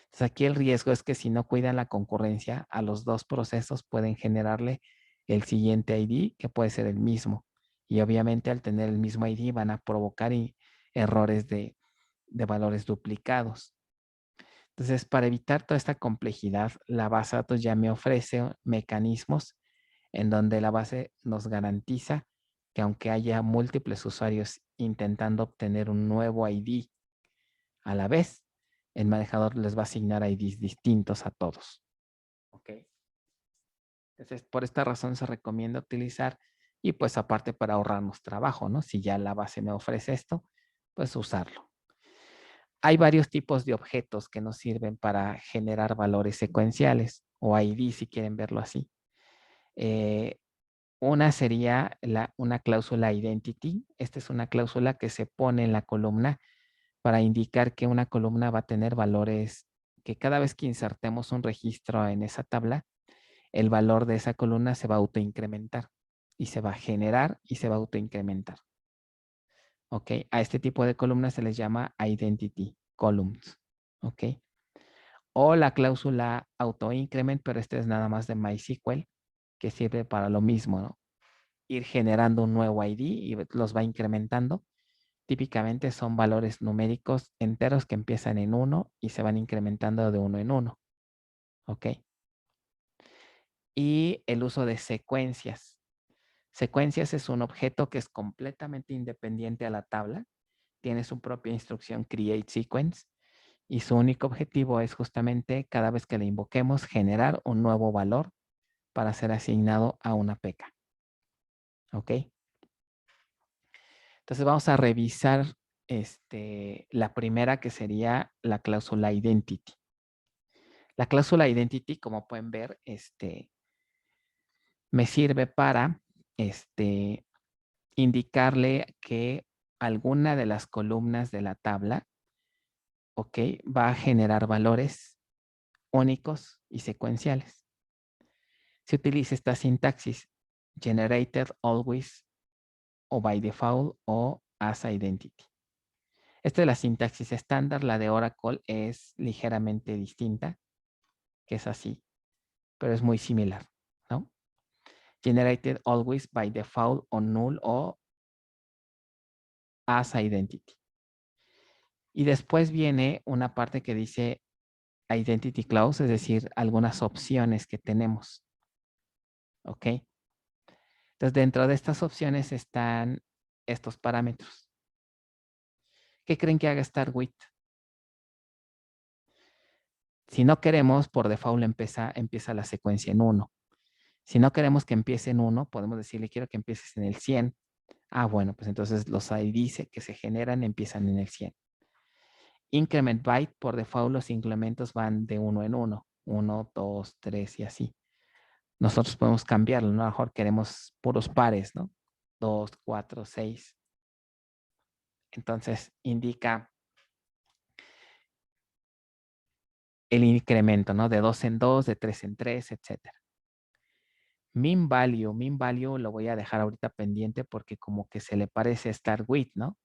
Entonces aquí el riesgo es que si no cuidan la concurrencia, a los 2 procesos pueden generarle el siguiente ID que puede ser el mismo. Y obviamente al tener el mismo ID van a provocar errores de valores duplicados. Entonces, para evitar toda esta complejidad, la base de datos ya me ofrece mecanismos en donde la base nos garantiza que aunque haya múltiples usuarios intentando obtener un nuevo ID a la vez, el manejador les va a asignar IDs distintos a todos. ¿Ok? Entonces, por esta razón se recomienda utilizar y pues aparte para ahorrarnos trabajo, ¿no? Si ya la base me ofrece esto, pues usarlo. Hay varios tipos de objetos que nos sirven para generar valores secuenciales o ID si quieren verlo así. Una sería una cláusula identity. Esta es una cláusula que se pone en la columna para indicar que una columna va a tener valores que cada vez que insertemos un registro en esa tabla, el valor de esa columna se va a autoincrementar y se va a generar y se va a autoincrementar. ¿Ok? A este tipo de columnas se les llama identity columns. ¿Ok? O la cláusula auto-increment, pero este es nada más de MySQL, que sirve para lo mismo, ¿no? Ir generando un nuevo ID y los va incrementando. Típicamente son valores numéricos enteros que empiezan en 1 y se van incrementando de 1 en 1. ¿Ok? Y el uso de secuencias. Secuencias es un objeto que es completamente independiente a la tabla. Tiene su propia instrucción create sequence y su único objetivo es justamente cada vez que le invoquemos generar un nuevo valor para ser asignado a una PK. ¿Ok? Entonces vamos a revisar la primera, que sería la cláusula identity. La cláusula identity, como pueden ver, me sirve para indicarle que alguna de las columnas de la tabla, ¿ok?, va a generar valores únicos y secuenciales. Se utiliza esta sintaxis: generated always, o by default, o as identity. Esta es la sintaxis estándar. La de Oracle es ligeramente distinta, que es así, pero es muy similar, ¿no? Generated always, by default, o null, o as identity. Y después viene una parte que dice identity clause, es decir, algunas opciones que tenemos. ¿Ok? Entonces, dentro de estas opciones están estos parámetros. ¿Qué creen que haga start with? Si no queremos, por default empieza la secuencia en 1. Si no queremos que empiece en 1, podemos decirle quiero que empieces en el 100. Ah, bueno, pues entonces los IDs que se generan empiezan en el 100. Increment byte, por default los incrementos van de 1 en 1. 1, 2, 3 y así. Nosotros podemos cambiarlo, ¿no? A lo mejor queremos puros pares, ¿no? 2, 4, 6. Entonces indica el incremento, ¿no? De 2 en 2, de 3 en 3, etc. Min value lo voy a dejar ahorita pendiente porque como que se le parece start with, ¿no?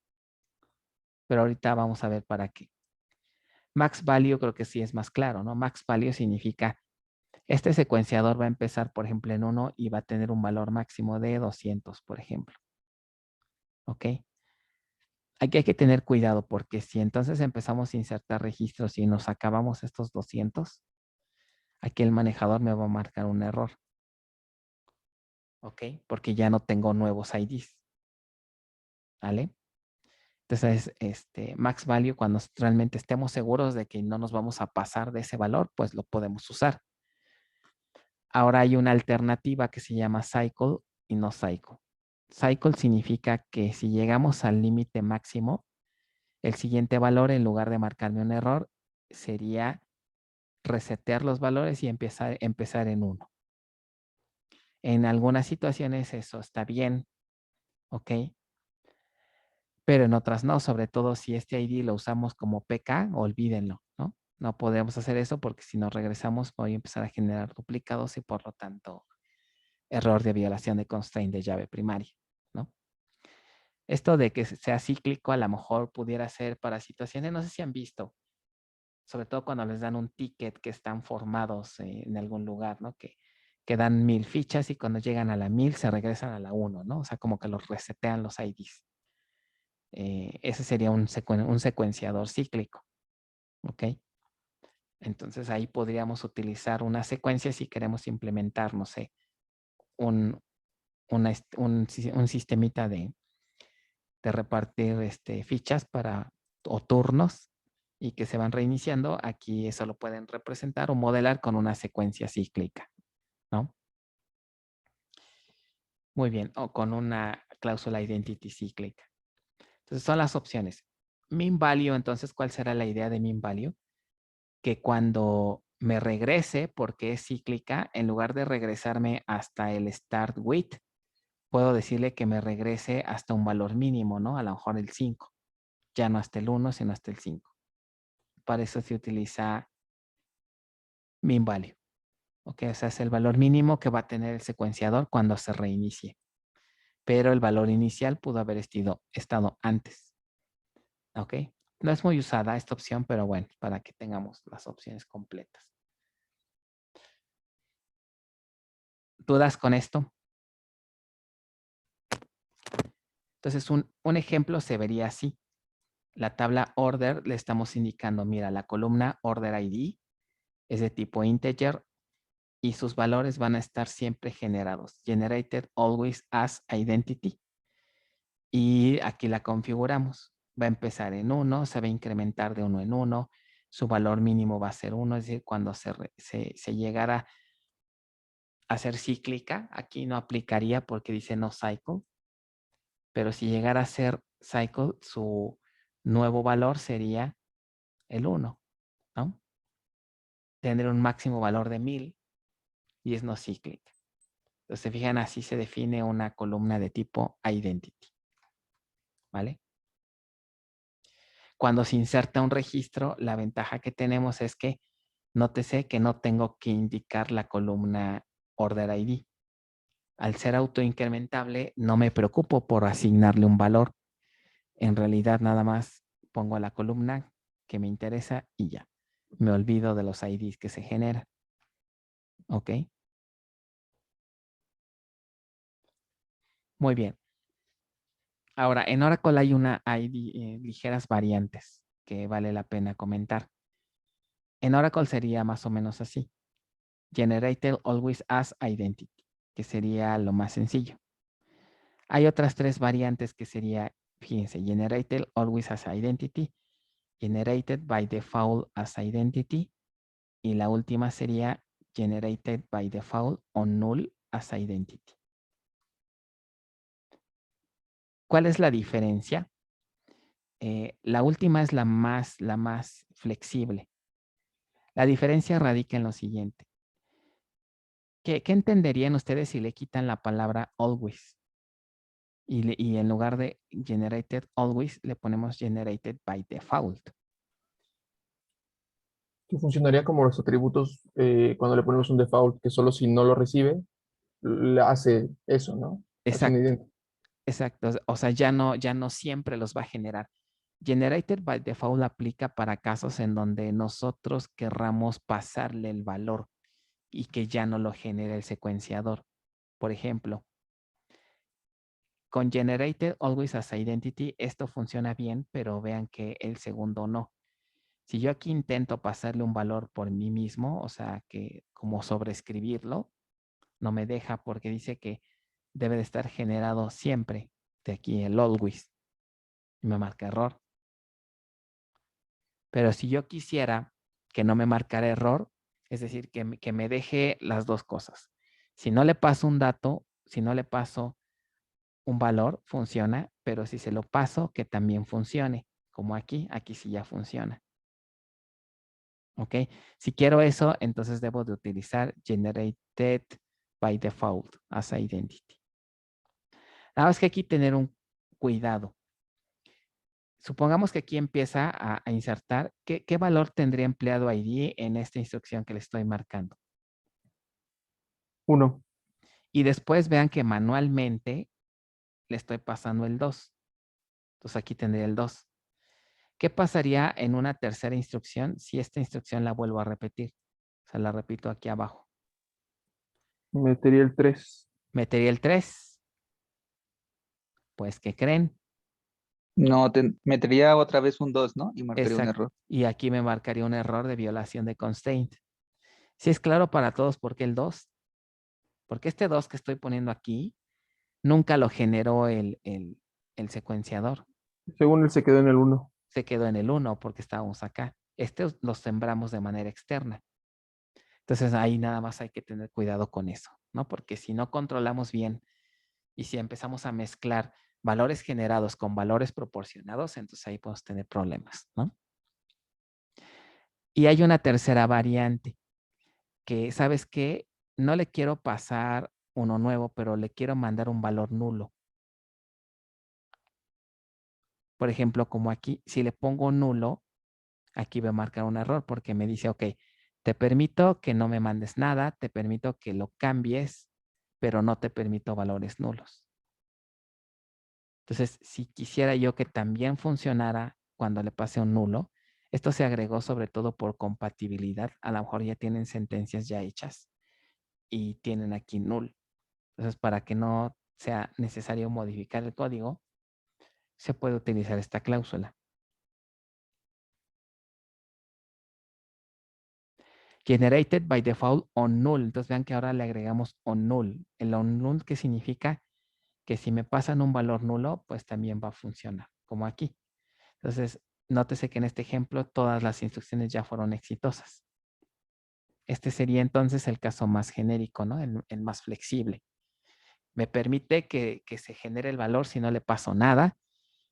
Pero ahorita vamos a ver para qué. Max value creo que sí es más claro, ¿no? Max value significa este secuenciador va a empezar, por ejemplo, en 1 y va a tener un valor máximo de 200, por ejemplo. ¿Ok? Aquí hay que tener cuidado porque si entonces empezamos a insertar registros y nos acabamos estos 200, aquí el manejador me va a marcar un error. ¿Ok? Porque ya no tengo nuevos IDs. ¿Vale? Entonces, max value, cuando realmente estemos seguros de que no nos vamos a pasar de ese valor, pues lo podemos usar. Ahora hay una alternativa que se llama cycle y no cycle. Cycle significa que si llegamos al límite máximo, el siguiente valor, en lugar de marcarme un error, sería resetear los valores y empezar en 1. En algunas situaciones eso está bien, ¿ok? Pero en otras no, sobre todo si este ID lo usamos como PK, olvídenlo, ¿no? No podemos hacer eso porque si nos regresamos voy a empezar a generar duplicados y por lo tanto error de violación de constraint de llave primaria, ¿no? Esto de que sea cíclico a lo mejor pudiera ser para situaciones, no sé si han visto, sobre todo cuando les dan un ticket que están formados en algún lugar, ¿no? Que dan 1000 fichas y cuando llegan a la 1000 se regresan a la 1, ¿no? O sea, como que los resetean los IDs. Ese sería un secuenciador cíclico, ¿ok? Entonces ahí podríamos utilizar una secuencia si queremos implementar, no sé, un sistemita de repartir fichas o turnos y que se van reiniciando. Aquí eso lo pueden representar o modelar con una secuencia cíclica, ¿no? Muy bien, o con una cláusula identity cíclica. Entonces son las opciones. Min value, entonces, ¿cuál será la idea de min value? Que cuando me regrese, porque es cíclica, en lugar de regresarme hasta el start with, puedo decirle que me regrese hasta un valor mínimo, ¿no? A lo mejor el 5. Ya no hasta el 1, sino hasta el 5. Para eso se utiliza min value. ¿Ok? O sea, es el valor mínimo que va a tener el secuenciador cuando se reinicie. Pero el valor inicial pudo haber estado antes. ¿Ok? No es muy usada esta opción, pero bueno, para que tengamos las opciones completas. ¿Dudas con esto? Entonces, un ejemplo se vería así. La tabla order le estamos indicando, mira, la columna order ID es de tipo integer y sus valores van a estar siempre generados. Generated always as identity. Y aquí la configuramos. Va a empezar en 1, se va a incrementar de 1 en 1. Su valor mínimo va a ser 1, es decir, cuando se llegara a ser cíclica, aquí no aplicaría porque dice no cycle. Pero si llegara a ser cycle, su nuevo valor sería el 1, ¿no? Tendrá un máximo valor de 1000 y es no cíclica. Entonces, se fijan, así se define una columna de tipo identity. ¿Vale? Cuando se inserta un registro, la ventaja que tenemos es que nótese que no tengo que indicar la columna order ID. Al ser autoincrementable, no me preocupo por asignarle un valor. En realidad, nada más pongo la columna que me interesa y ya. Me olvido de los IDs que se generan. ¿Ok? Muy bien. Ahora, en Oracle hay una ligeras variantes que vale la pena comentar. En Oracle sería más o menos así. Generated always as identity, que sería lo más sencillo. Hay otras 3 variantes que sería, fíjense, generated always as identity, generated by default as identity, y la última sería generated by default on null as identity. ¿Cuál es la diferencia? La última es la más flexible. La diferencia radica en lo siguiente. ¿Qué entenderían ustedes si le quitan la palabra always? Y en lugar de generated always, le ponemos generated by default. Que funcionaría como los atributos cuando le ponemos un default, que solo si no lo recibe, le hace eso, ¿no? Hace un Exacto. ident. Exacto. O sea, ya no siempre los va a generar. Generated by default aplica para casos en donde nosotros querramos pasarle el valor y que ya no lo genere el secuenciador. Por ejemplo, con generated always as identity, esto funciona bien, pero vean que el segundo no. Si yo aquí intento pasarle un valor por mí mismo, o sea, que como sobreescribirlo, no me deja porque dice que debe de estar generado siempre. De aquí el always. Y me marca error. Pero si yo quisiera que no me marcara error, es decir, que me deje las dos cosas. Si no le paso un dato, si no le paso un valor, funciona, pero si se lo paso, que también funcione. Como aquí sí ya funciona. ¿Ok? Si quiero eso, entonces debo de utilizar generated by default as identity. Nada más que aquí tener un cuidado. Supongamos que aquí empieza a insertar. ¿Qué valor tendría empleado ID en esta instrucción que le estoy marcando? 1. Y después vean que manualmente le estoy pasando el 2. Entonces aquí tendría el 2. ¿Qué pasaría en una tercera instrucción si esta instrucción la vuelvo a repetir? O sea, la repito aquí abajo. Metería el 3. ¿Metería el 3? Pues, ¿qué creen? No, metería otra vez un 2, ¿no? Y marcaría un Exacto. error. Y aquí me marcaría un error de violación de constraint. Si es claro para todos, ¿por qué el 2? Porque este 2 que estoy poniendo aquí, nunca lo generó el secuenciador. Según él se quedó en el 1. Se quedó en el 1 porque estábamos acá. Este lo sembramos de manera externa. Entonces ahí nada más hay que tener cuidado con eso, ¿no? Porque si no controlamos bien y si empezamos a mezclar valores generados con valores proporcionados, entonces ahí podemos tener problemas, ¿no? Y hay una tercera variante que, ¿sabes qué? No le quiero pasar uno nuevo, pero le quiero mandar un valor nulo. Por ejemplo, como aquí, si le pongo nulo, aquí va a marcar un error porque me dice, ok, te permito que no me mandes nada, te permito que lo cambies, pero no te permito valores nulos. Entonces, si quisiera yo que también funcionara cuando le pase un nulo. Esto se agregó sobre todo por compatibilidad. A lo mejor ya tienen sentencias ya hechas y tienen aquí null. Entonces, para que no sea necesario modificar el código, se puede utilizar esta cláusula. Generated by default on null. Entonces vean que ahora le agregamos on null. El on null, que significa que si me pasan un valor nulo, pues también va a funcionar, como aquí. Entonces, nótese que en este ejemplo todas las instrucciones ya fueron exitosas. Este sería entonces el caso más genérico, ¿no? El más flexible. Me permite que se genere el valor si no le paso nada.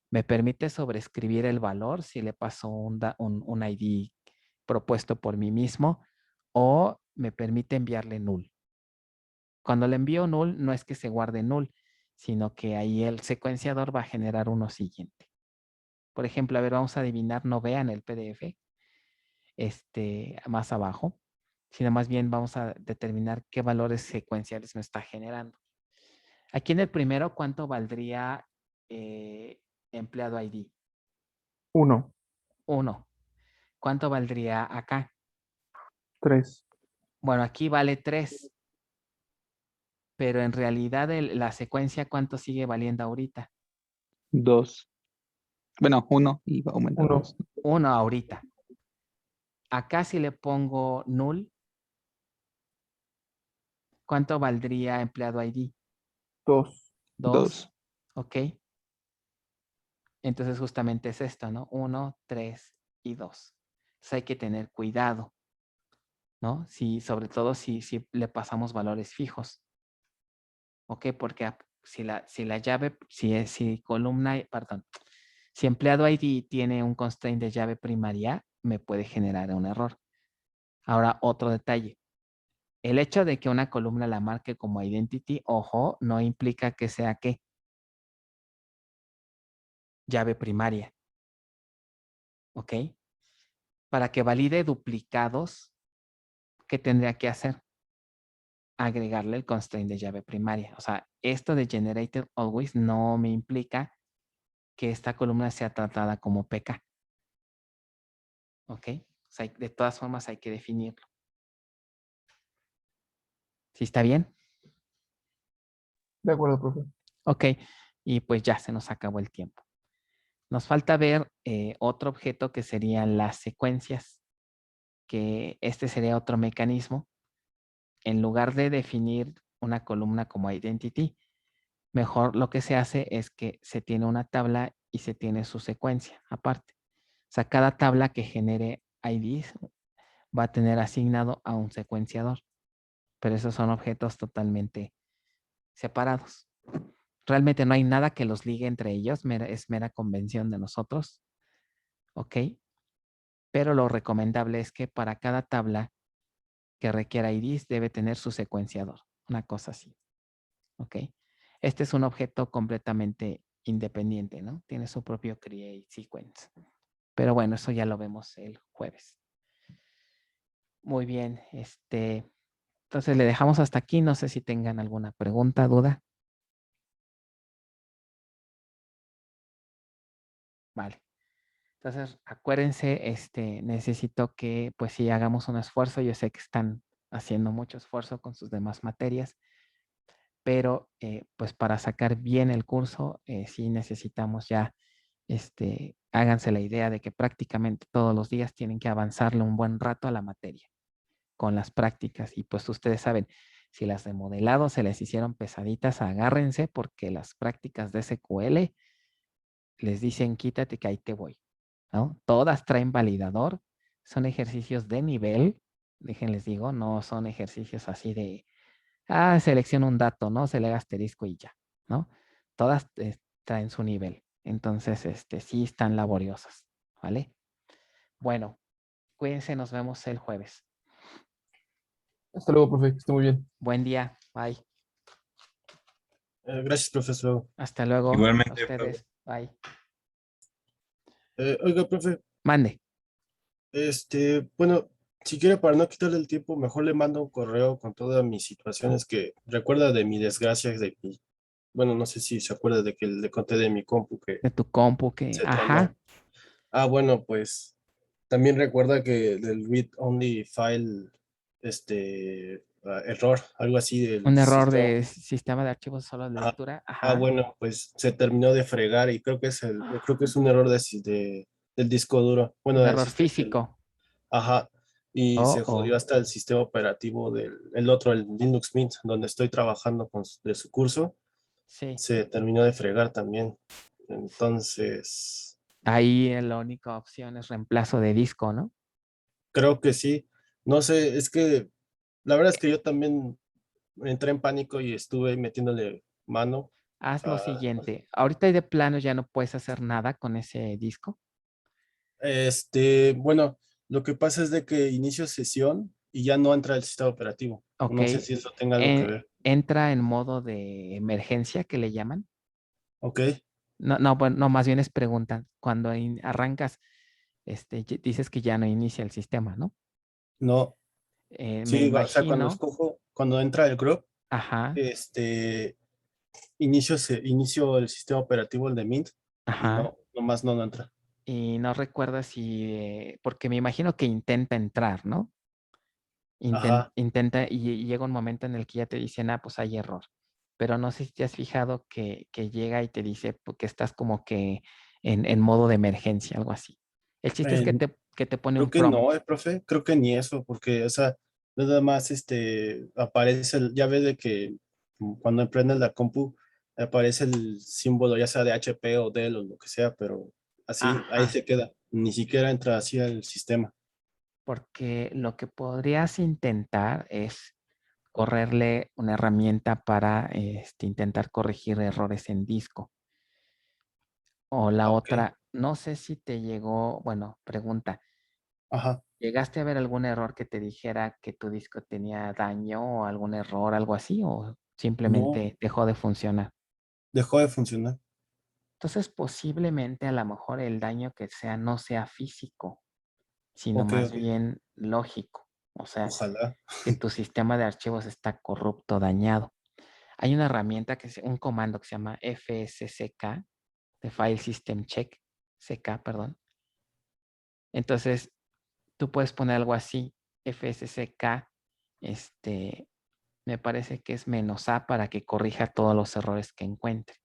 Me permite sobreescribir el valor si le paso un ID propuesto por mí mismo, o me permite enviarle null. Cuando le envío null, no es que se guarde null, sino que ahí el secuenciador va a generar uno siguiente. Por ejemplo, a ver, vamos a adivinar, no vean el PDF más abajo, sino más bien vamos a determinar qué valores secuenciales me está generando. Aquí en el primero, ¿cuánto valdría empleado ID? 1, 1. ¿Cuánto valdría acá? 3, Bueno, aquí vale 3. Pero en realidad la secuencia, ¿cuánto sigue valiendo ahorita? 2. Bueno, 1 y va a aumentar 1, 2. 1 ahorita. Acá si le pongo null, ¿cuánto valdría empleado ID? 2, 2. Ok. Entonces justamente es esto, ¿no? 1, 3 y 2. Entonces hay que tener cuidado, ¿no? Sobre todo si le pasamos valores fijos. Ok, porque si empleado ID tiene un constraint de llave primaria, me puede generar un error. Ahora, otro detalle. El hecho de que una columna la marque como identity, ojo, no implica que sea ¿qué? Llave primaria. ¿Ok? Para que valide duplicados, ¿qué tendría que hacer? Agregarle el constraint de llave primaria. O sea, esto de generated always no me implica que esta columna sea tratada como PK. ¿Ok? O sea, de todas formas hay que definirlo. ¿Sí está bien? de acuerdo, profe. Ok, y pues ya se nos acabó el tiempo. Nos falta ver otro objeto que serían las secuencias, que este sería otro mecanismo. En lugar de definir una columna como identity, mejor lo que se hace es que se tiene una tabla y se tiene su secuencia aparte. O sea, cada tabla que genere IDs va a tener asignado a un secuenciador, pero esos son objetos totalmente separados. Realmente no hay nada que los ligue entre ellos, es mera convención de nosotros, ¿ok? Pero lo recomendable es que para cada tabla que requiera IDs debe tener su secuenciador, una cosa así, ¿ok? Este es un objeto completamente independiente, ¿no? Tiene su propio create sequence. Pero bueno, eso ya lo vemos el jueves. Muy bien, entonces le dejamos hasta aquí. No sé si tengan alguna pregunta, duda. Vale. Entonces, acuérdense, necesito que pues sí hagamos un esfuerzo. Yo sé que están haciendo mucho esfuerzo con sus demás materias, pero pues para sacar bien el curso, sí necesitamos ya, háganse la idea de que prácticamente todos los días tienen que avanzarle un buen rato a la materia con las prácticas. Y pues ustedes saben, si las de modelado se les hicieron pesaditas, agárrense porque las prácticas de SQL les dicen quítate que ahí te voy, ¿no? Todas traen validador, son ejercicios de nivel, déjenles digo, no son ejercicios así de, selecciona un dato, ¿no? Se le haga asterisco y ya, ¿no? Todas traen su nivel, entonces, sí están laboriosas, ¿vale? Bueno, cuídense, nos vemos el jueves. Hasta luego, profe, que esté muy bien. Buen día, bye. Gracias, profesor. Hasta luego. Igualmente, A ustedes, bye. Oiga, profe, Mande. bueno, si quiere para no quitarle el tiempo, mejor le mando un correo con todas mis situaciones que recuerda de mi desgracia, bueno, no sé si se acuerda de que le conté de mi compu que De tu compu que, se ajá. tronó. Bueno, pues también recuerda que del read only file, error, algo así del Un error sistema. de sistema de archivos solo de Ajá. lectura. Ajá. Bueno, pues se terminó de fregar y creo que es un error del disco duro, bueno, Un del error sistema. físico. Ajá. Y Oh, se jodió oh. hasta el sistema operativo el otro, el Linux Mint, donde estoy trabajando de su curso, Sí. se terminó de fregar también. Entonces, Ahí la única opción es reemplazo de disco, ¿no? creo que sí. No sé, es que la verdad es que yo también entré en pánico y estuve metiéndole mano. Haz lo a- siguiente. Ahorita de plano ya no puedes hacer nada con ese disco. Bueno, lo que pasa es de que inicio sesión y ya no entra el sistema operativo. Ok. No sé si eso tenga algo que ver. Entra en modo de emergencia, que le llaman. Ok, No, no, bueno, no, más bien es pregunta. Cuando arrancas, dices que ya no inicia el sistema, ¿no? no. Me Sí, o sea, imagino. cuando entra el group, Ajá, inicio el sistema operativo, el de Mint, y ajá. no, nomás no entra. Y no recuerdas si, porque me imagino que intenta entrar, ¿no? Ajá. Intenta y llega un momento en el que ya te dicen, pues hay error. Pero no sé si te has fijado que llega y te dice que estás como que en modo de emergencia, algo así. El chiste es Eh, que te pone Creo un que prompt. no, profe, creo que ni eso, porque, o sea, nada más aparece, ya ves de que cuando prendes la compu, aparece el símbolo, ya sea de HP o Dell o lo que sea, pero así, ahí Ajá. se queda, ni siquiera entra así al sistema. Porque lo que podrías intentar es correrle una herramienta para intentar corregir errores en disco. O la Ok, otra, no sé si te llegó, bueno, pregunta, ajá, ¿llegaste a ver algún error que te dijera que tu disco tenía daño o algún error, algo así? ¿O no, simplemente dejó de funcionar? dejó de funcionar. Entonces, posiblemente a lo mejor el daño que sea no sea físico, sino Ok, más ok, bien lógico. O sea, ojalá. que tu sistema de archivos está corrupto, dañado. Hay una herramienta, un comando que se llama FSCK, de File System Check, CK, perdón. Entonces, tú puedes poner algo así, FSCK, me parece que es -A para que corrija todos los errores que encuentre.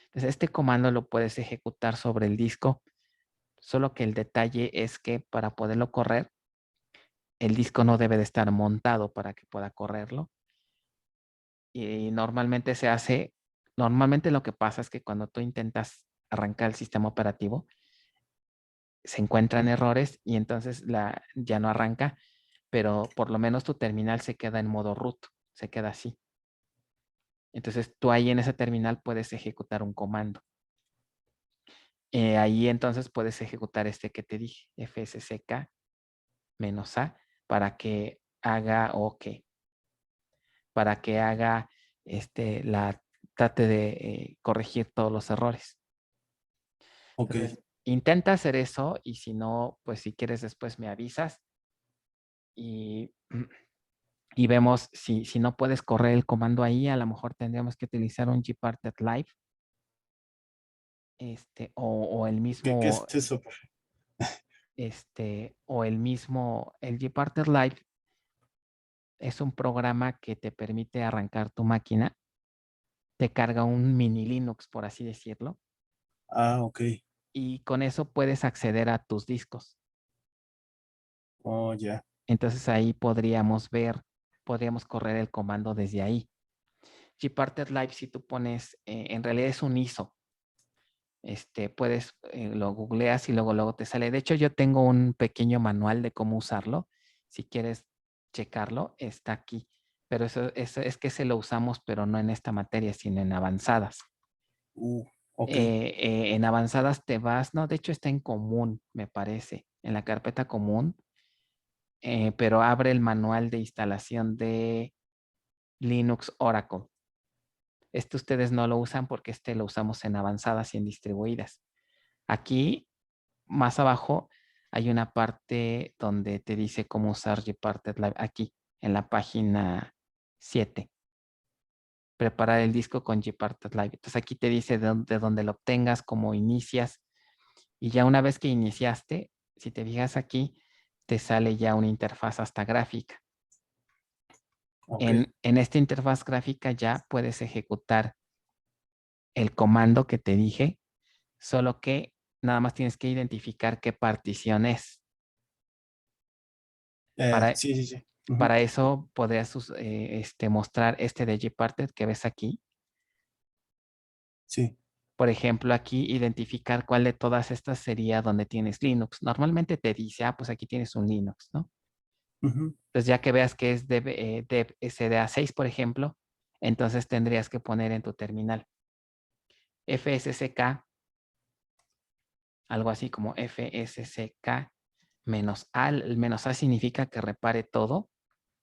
Entonces, este comando lo puedes ejecutar sobre el disco, solo que el detalle es que para poderlo correr, el disco no debe de estar montado para que pueda correrlo. Y normalmente lo que pasa es que cuando tú intentas arrancar el sistema operativo, se encuentran errores y entonces ya no arranca, pero por lo menos tu terminal se queda en modo root, se queda así. Entonces tú ahí en esa terminal puedes ejecutar un comando. Ahí entonces puedes ejecutar este que te dije, fsck -a, para que haga OK, para que haga trate de corregir todos los errores. Ok, Entonces, intenta hacer eso y si no, pues si quieres después me avisas y, y vemos si no puedes correr el comando ahí, a lo mejor tendríamos que utilizar un Gparted Live o el ¿qué es mismo, eso, profe? el Gparted Live es un programa que te permite arrancar tu máquina, te carga un mini Linux, por así decirlo, Ok, y con eso puedes acceder a tus discos. oh, ya, Entonces ahí podríamos correr el comando desde ahí. Gparted Live, si tú pones, en realidad es un ISO. Lo googleas y luego te sale. De hecho, yo tengo un pequeño manual de cómo usarlo. Si quieres checarlo, está aquí. Pero eso es que se lo usamos, pero no en esta materia, sino en avanzadas. ok, En avanzadas te vas, no, de hecho está en común, me parece, en la carpeta común, pero abre el manual de instalación de Linux Oracle. Ustedes no lo usan porque lo usamos en avanzadas y en distribuidas. Aquí, más abajo, hay una parte donde te dice cómo usar Gparted Live. Aquí, en la página 7. Preparar el disco con Gparted Live. Entonces aquí te dice de dónde lo obtengas, cómo inicias. Y ya una vez que iniciaste, si te fijas aquí, te sale ya una interfaz hasta gráfica. Ok. En esta interfaz gráfica ya puedes ejecutar el comando que te dije, solo que nada más tienes que identificar qué partición es. Para, Sí, sí, sí. Ujú. para eso podrías mostrar este de Gparted que ves aquí. Sí. Por ejemplo, aquí identificar cuál de todas estas sería donde tienes Linux. Normalmente te dice, pues aquí tienes un Linux, ¿no? Ujú. Entonces ya que veas que es dev SDA6, por ejemplo, entonces tendrías que poner en tu terminal FSCK, algo así como FSCK -A. El -A significa que repare todo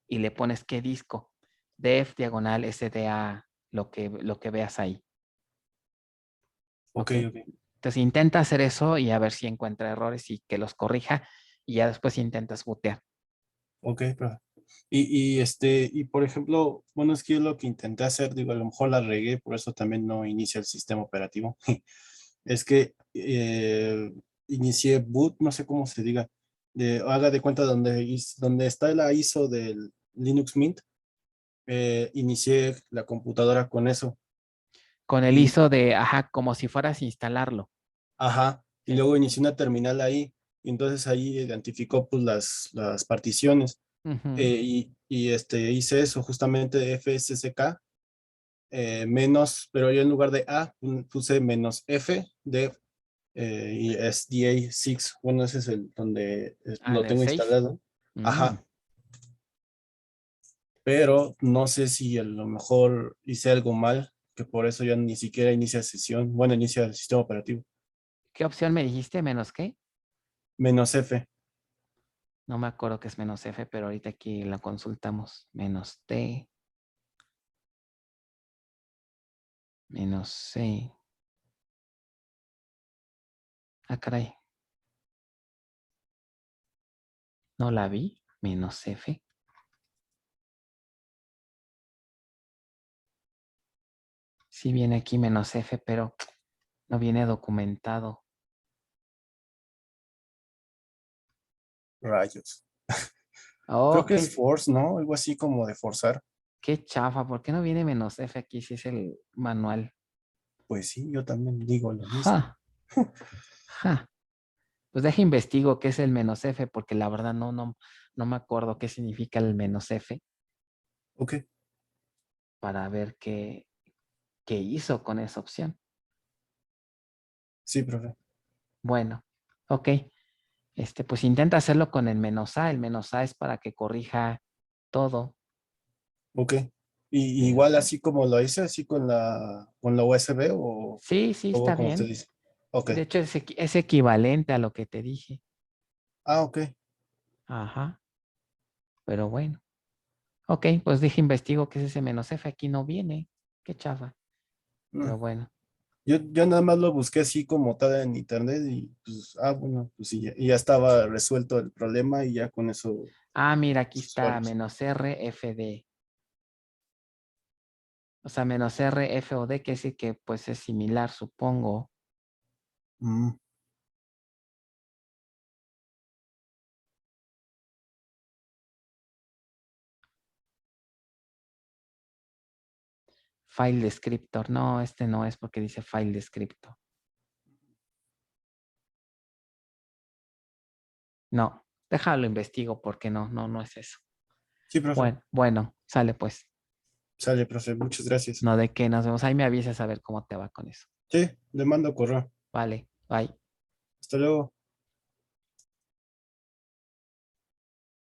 y le pones qué disco. Dev diagonal SDA, lo que veas ahí. Ok, ¿Ok? ok. Entonces intenta hacer eso y a ver si encuentra errores y que los corrija y ya después intentas bootear. Ok, profe. Y por ejemplo, bueno, es que yo lo que intenté hacer, digo, a lo mejor la regué, por eso también no inicia el sistema operativo. Es que inicié boot, no sé cómo se diga, haga de cuenta donde está la ISO del Linux Mint, inicié la computadora con eso. Con el Y, ISO de, como si fueras a instalarlo. ajá, y Sí. luego inicié una terminal ahí, y entonces ahí identificó pues las particiones. Ujú. Hice eso justamente FSCK menos, pero yo en lugar de A puse -F de y SDA6. Bueno, ese es el donde lo Del tengo 6. instalado. Ajá, pero no sé si a lo mejor hice algo mal, que por eso ya ni siquiera inicia sesión. Bueno, inicia el sistema operativo. ¿Qué opción me dijiste? ¿Menos qué? -F. No me acuerdo que es -F, pero ahorita aquí la consultamos. -T. -C. Ah, caray. No la vi. -F. Sí viene aquí -F, pero no viene documentado. Rayos. Creo Oh, que es force, ¿no? Algo así como de forzar. qué chafa. ¿Por qué no viene -F aquí si es el manual? Pues sí, yo también digo lo mismo. Ja, ja. Pues deja investigo qué es el -F, porque la verdad no me acuerdo qué significa el -F Ok, para ver qué hizo con esa opción. sí, profe. Bueno, ok. Pues intenta hacerlo con el -A. El -A es para que corrija todo. Ok. Y Pero igual sí. así como lo hice, así con la USB Sí, sí, o está como usted bien. dice. Ok. De hecho, es equivalente a lo que te dije. Ah, ok. Ajá. Pero bueno. Ok, pues dije investigo qué es ese -F. Aquí no viene. Qué chafa. Mm. Pero bueno. Yo nada más lo busqué así como tal en internet y pues, bueno, pues sí, y ya estaba resuelto el problema y ya con eso, Ah, mira, aquí los está usuarios. -RFD. O sea, -RFOD, que sí que pues es similar, supongo. Mm. File descriptor. No, este no es porque dice file descriptor. No, déjalo investigo porque no es eso. Sí, profe. Bueno, sale pues. Sale, profe. Muchas gracias. No de qué, nos vemos. Ahí me avisas a ver cómo te va con eso. Sí, le mando correo. Vale, bye. Hasta luego.